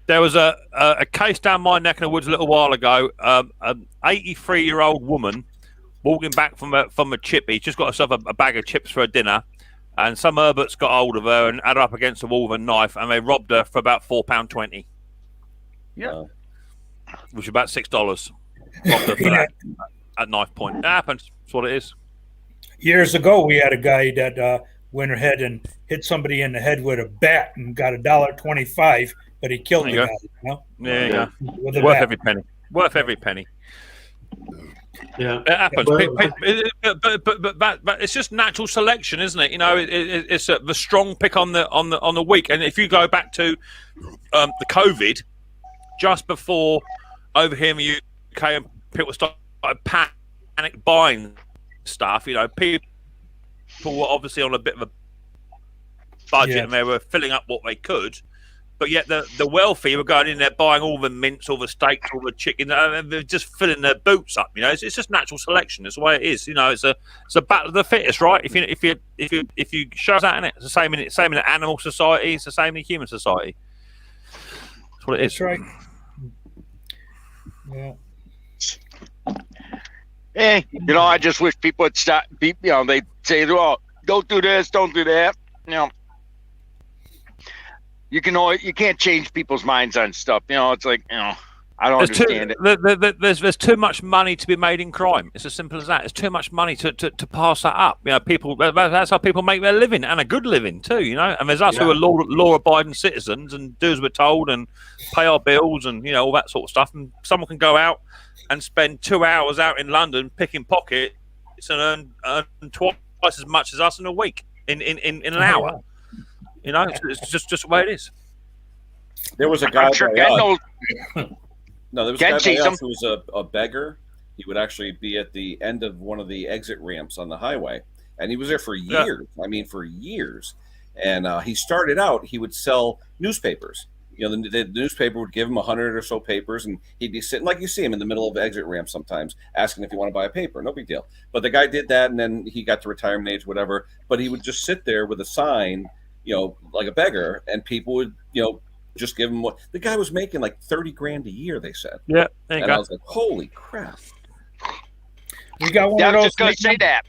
There was a case down my neck in the woods a little while ago. An 83-year-old woman walking back from a chippy, just got herself a bag of chips for her dinner, and some Herberts got hold of her and had her up against the wall with a knife, and they robbed her for about £4.20. Yeah, which is about $6. Robbed her for that at knife point. It happens. That's what it is. Years ago, we had a guy that went ahead and hit somebody in the head with a bat and got $1.25, but he killed the guy. You know? Yeah. Worth every penny. Worth every penny. Yeah, it happens. But it's just natural selection, isn't it? You know, it's the strong pick on the weak. And if you go back to the COVID, just before over here in the UK, and people started panic buying stuff. You know, people were obviously on a bit of a budget, and they were filling up what they could. But yet the wealthy were going in there buying all the mince, all the steaks, all the chicken, and they're just filling their boots up. You know, it's just natural selection. It's the way it is. You know, it's a battle of the fittest, right? If you show that in it, it's the same in animal society. It's the same in human society. That's what it is. That's right. Yeah. Hey, you know, I just wish people would stop. You know, they say, "Oh, don't do this, don't do that." You know. You can't change people's minds on stuff. You know, it's like, you know, I don't understand it. There's too much money to be made in crime. It's as simple as that. There's too much money to pass that up. You know, that's how people make their living, and a good living too. You know, and there's us who are law-abiding citizens and do as we're told and pay our bills and you know all that sort of stuff. And someone can go out and spend 2 hours out in London picking pockets and earn twice as much as us in a week in an hour. Wow. You know, it's just the way it is. There was a guy. Sure there was a guy who was a beggar. He would actually be at the end of one of the exit ramps on the highway, and he was there for years. Yeah. I mean, for years. And he started out. He would sell newspapers. You know, the newspaper would give him 100 or so papers, and he'd be sitting like you see him in the middle of the exit ramp sometimes, asking if you want to buy a paper. No big deal. But the guy did that, and then he got to retirement age, whatever. But he would just sit there with a sign. You know, like a beggar, and people would, you know, just give him what the guy was making like $30,000 a year. They said, "Yeah." And I was like, "Holy crap!" We got one. I was just going to say that.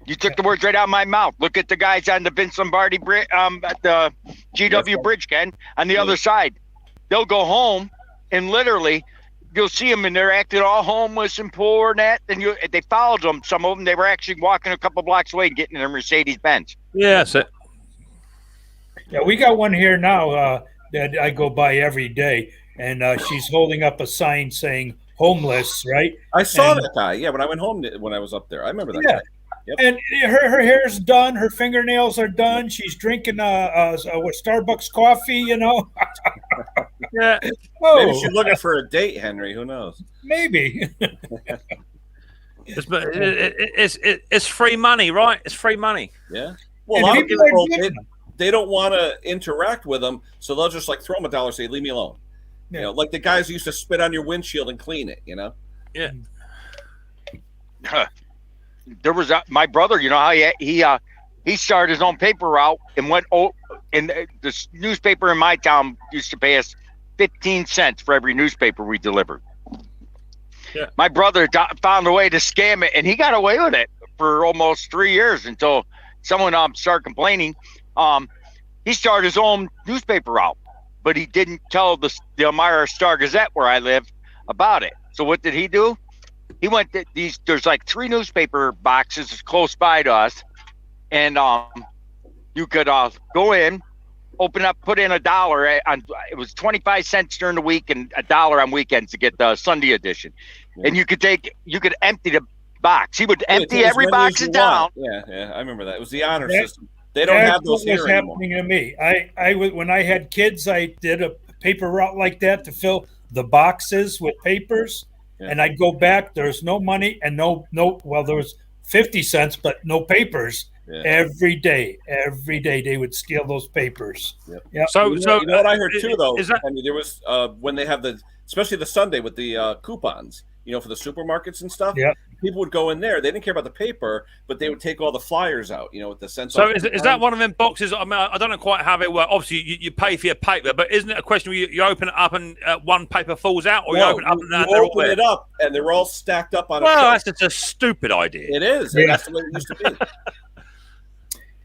You took the words right out of my mouth. Look at the guys on the Vince Lombardi bridge, at the GW Bridge, Ken, on the other side. They'll go home, and literally, you'll see them, and they're acting all homeless and poor and that. And they followed them. Some of them, they were actually walking a couple blocks away and getting in a Mercedes Benz. Yeah, that's it. Yeah, we got one here now that I go by every day, and she's holding up a sign saying "homeless." Right? I saw that guy. Yeah, when I went home when I was up there, I remember that guy. And her hair's done. Her fingernails are done. She's drinking what, Starbucks coffee, you know. Yeah. Maybe she's looking for a date, Henry. Who knows? Maybe. It's free money, right? It's free money. Yeah. Well, a lot of people, they don't want to interact with them, so they'll just like throw them $1, say, "Leave me alone." Yeah. You know, like the guys who used to spit on your windshield and clean it. You know. Yeah. There was my brother. You know how he started his own paper route and went. And the newspaper in my town used to pay us 15 cents for every newspaper we delivered. Yeah. My brother found a way to scam it, and he got away with it for almost 3 years until someone started complaining. He started his own newspaper route, but he didn't tell the Elmira Star-Gazette, where I live, about it. So what did he do? He went to there's like 3 newspaper boxes close by to us, and you could go in, open up, put in $1 on. It was 25 cents during the week and $1 on weekends to get the Sunday edition. Yeah. And you could empty the box. He would empty every box down. Yeah, I remember that. It was the honor system. They don't have those here anymore. Happening to me. I when I had kids, I did a paper route like that to fill the boxes with papers, and I'd go back. There's no money and no. Well, there was 50 cents, but no papers. Yeah. Every day they would steal those papers. Yep. Yep. So you know what I heard too, though. I mean, there was when they have especially the Sunday with the coupons, you know, for the supermarkets and stuff. Yeah. People would go in there. They didn't care about the paper, but they would take all the flyers out, you know, with the cents. So is that one of them boxes? I mean, I don't know quite how it works. Obviously, you pay for your paper, but isn't it a question where you open it up and one paper falls out, or you open it up and they're all there? It up and they're all stacked up on. Well, that's just a stupid idea. It is. Yeah. That's the way it used to be.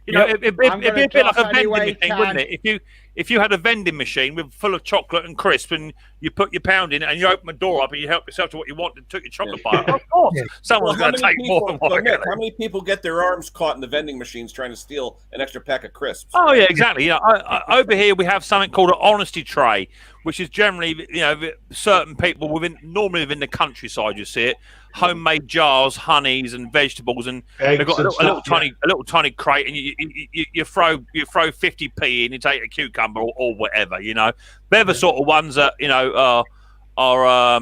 You know, it'd be a bit like a vending machine, wouldn't it? If you had a vending machine full of chocolate and crisp, and you put your pound in it, and you open the door up, and you help yourself to what you want, and took your chocolate bar. Of course, someone's going to take more than what. How many people get their arms caught in the vending machines trying to steal an extra pack of crisps? Oh yeah, exactly. You know, over here we have something called an honesty tray, which is generally, you know, certain people normally within the countryside, you see it. Homemade jars, honeys, and vegetables, and they've got a little tiny crate, and you throw 50p in, you take a cucumber or whatever, you know. They're the sort of ones that, you know, are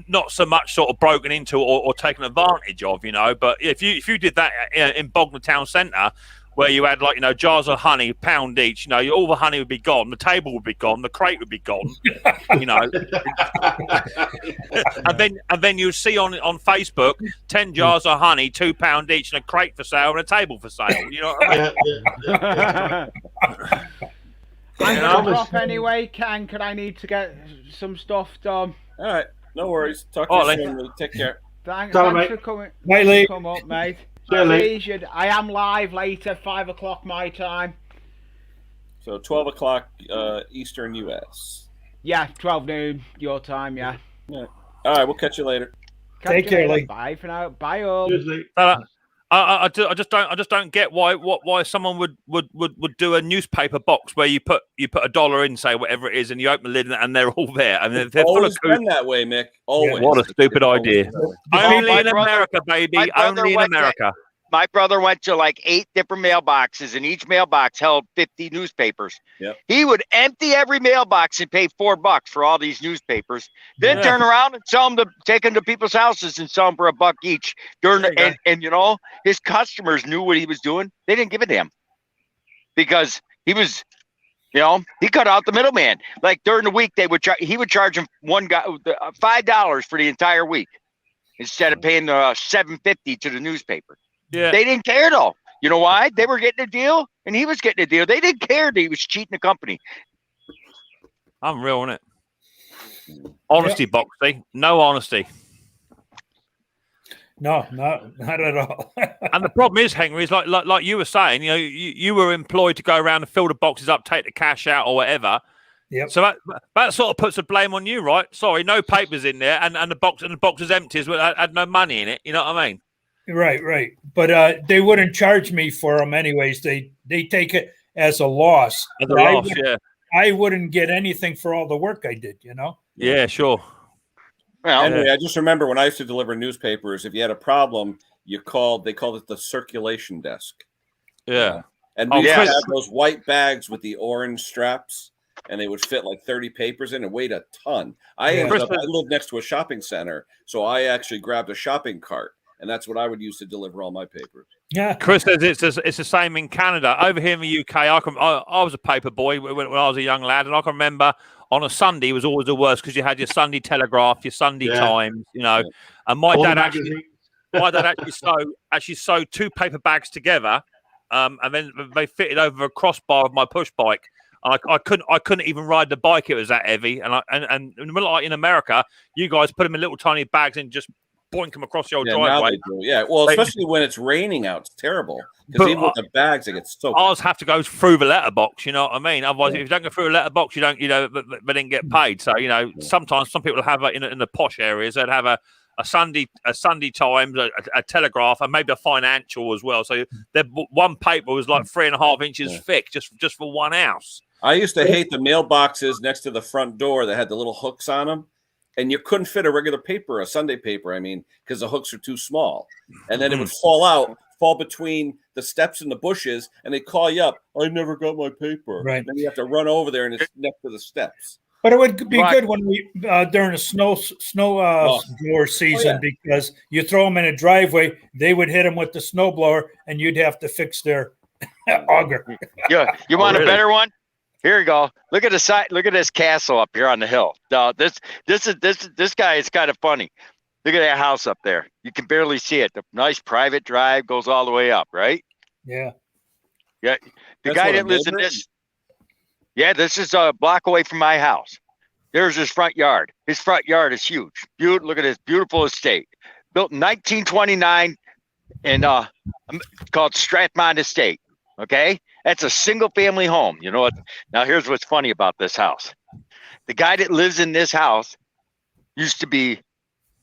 not so much sort of broken into or taken advantage of, you know. But if you did that in Bognor Town Centre, where you had, like, you know, jars of honey, £1 each, you know, all the honey would be gone, the table would be gone, the crate would be gone, you know. and then you see on Facebook 10 jars of honey, £2 each, and a crate for sale and a table for sale. You know what I mean? I'm going to drop anyway, Ken. I need to get some stuff done. All right, no worries. Talk to you soon. Take care. Thanks for coming. Come up, mate. I am live later, 5 o'clock my time. So 12 o'clock Eastern US. Yeah, 12 noon your time, yeah. All right, we'll catch you later. Take care, Lee. Bye for now. Bye all. I just don't get why someone would do a newspaper box where you put $1 in, say whatever it is, and you open the lid and they're all there. And they're always full of been that way, Mick. Always. Yeah. What a stupid idea. Only in America, baby. Only in America. My brother went to like 8 different mailboxes, and each mailbox held 50 newspapers. Yep. He would empty every mailbox and pay $4 for all these newspapers. Then turn around and take them to people's houses and sell them for $1 each. And you know, his customers knew what he was doing. They didn't give a damn because he was, you know, he cut out the middleman. Like during the week, he would charge him one guy $5 for the entire week instead of paying $7.50 to the newspaper. Yeah. They didn't care though. You know why? They were getting a deal and he was getting a deal. They didn't care that he was cheating the company. Unreal, isn't it? Honesty box, see? No honesty. No, not at all. And the problem is, Henry, is like you were saying, you know, you were employed to go around and fill the boxes up, take the cash out or whatever. Yep. So that sort of puts a blame on you, right? Sorry, no papers in there, and the box was empty, had no money in it. You know what I mean? Right. But they wouldn't charge me for them anyways. They take it as a loss. As a loss, yeah. I wouldn't get anything for all the work I did, you know? Yeah, sure. Well, anyway, I just remember when I used to deliver newspapers, if you had a problem, you called. They called it the circulation desk. Yeah. And Oh, we used to yes. have those white bags with the orange straps, and they would fit like 30 papers in and weighed a ton. I lived next to a shopping center, so I actually grabbed a shopping cart, and that's what I would use to deliver all my papers. Yeah. Chris says it's the same in Canada. Over here in the UK, I was a paper boy when I was a young lad, and I can remember on a Sunday was always the worst because you had your Sunday Telegraph, your Sunday Times, you know. And my dad actually sewed 2 paper bags together, and then they fitted over a crossbar of my push bike. I couldn't even ride the bike; it was that heavy. And like in America, you guys put them in little tiny bags and just boink them across your driveway. Yeah, well, especially when it's raining out, it's terrible. Because even with the bags, it gets soaked. Ours have to go through the letterbox. You know what I mean? Otherwise, if you don't go through a letterbox, you don't. They didn't get paid. So sometimes some people have in the posh areas. They'd have a Sunday Times, a Telegraph, and maybe a Financial as well. So one paper was like 3.5 inches thick, just for one house. I used to hate the mailboxes next to the front door that had the little hooks on them. And you couldn't fit a regular paper, a Sunday paper, because the hooks are too small. And then it would fall between the steps and the bushes, and they'd call you up, I never got my paper. Right. Then you have to run over there, and it's next to the steps. But it would be good when we during the snow blower season because you throw them in a driveway, they would hit them with the snow blower, and you'd have to fix their auger. Yeah, you want a better one? Here you go. Look at the side. Look at this castle up here on the hill. Now, this guy is kind of funny. Look at that house up there. You can barely see it. The nice private drive goes all the way up, right? Yeah. Yeah. The guy that lives in this. Yeah, this is a block away from my house. There's his front yard. His front yard is huge. Look at this beautiful estate. Built in 1929 and called Strathmont Estate. Okay? That's a single family home. You know what? Now, here's what's funny about this house. The guy that lives in this house used to be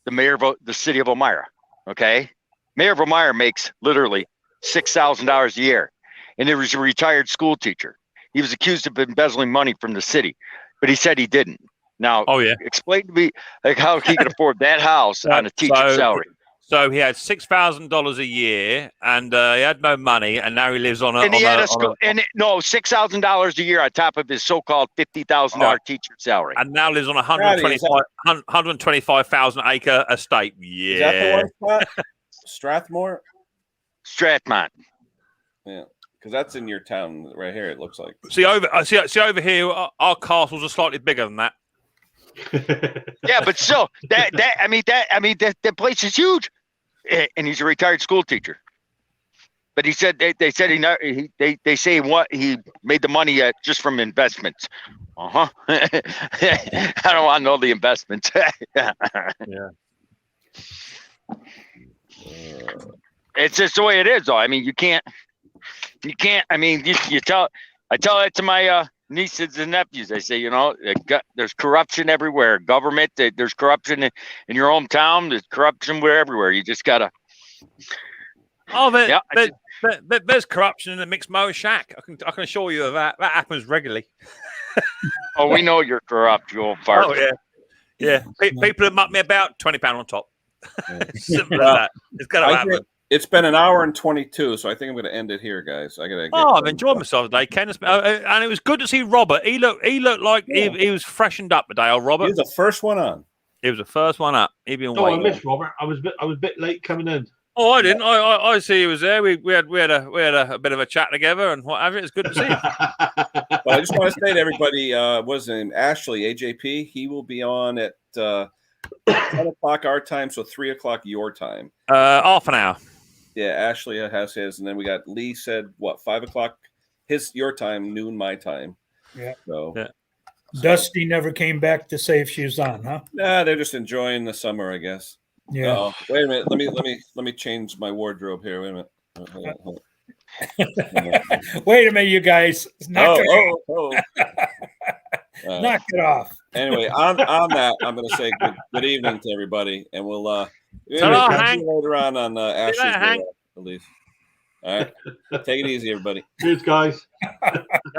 the mayor of the city of Elmira. Okay? Mayor of Elmira makes literally $6,000 a year. And he was a retired school teacher. He was accused of embezzling money from the city, but he said he didn't. Now, explain to me how he could afford that house on a teacher's salary. So he had $6,000 a year, and he had no money, and now he lives on a. And he had $6,000 a year on top of his so-called $50,000 teacher salary, and now lives on a 125,000 acre estate. Yeah, is that the one spot? Strathmore, Strathmont. Yeah, because that's in your town right here. It looks like. See over here, our castles are slightly bigger than that. Yeah, but still, that place is huge, and he's a retired school teacher. But he said they said he he made the money just from investments. I don't want to know the investments. Yeah. It's just the way it is, though. I mean, you can't. I mean, I tell that to my nieces and nephews. I say, there's corruption everywhere. Government, there's corruption in your hometown. There's corruption everywhere. You just gotta. There's corruption in the mixed mower shack. I can assure you of that. That happens regularly. Oh, we know you're corrupt, you old fart. Oh yeah. People that muck me about, £20 on top. Simple as that. It's gonna happen. It's been an hour and 22, so I think I'm going to end it here, guys. I've enjoyed myself today, Ken. And it was good to see Robert. He looked like he was freshened up today, old Robert. He was the first one on. He was the first one up. He'd been waiting. I missed Robert. I was a bit late coming in. Oh, I didn't. I see he was there. We had a bit of a chat together and what have you. It's good to see him. Well, I just want to say to everybody, what's his name? Ashley, AJP. He will be on at 10 o'clock our time, so 3 o'clock your time. Half an hour. Yeah, Ashley has his, and then we got Lee said 5 o'clock your time, noon my time. Yeah. So Dusty never came back to say if she was on, huh? Nah, they're just enjoying the summer, I guess. Yeah. Wait a minute. Let me change my wardrobe here. Wait a minute. Wait a minute, you guys. Knock it off. Anyway, on that, I'm going to say good evening to everybody, and we'll see you later on Ashley's release. All right, take it easy, everybody. Cheers, guys.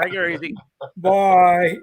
Take it easy. Bye.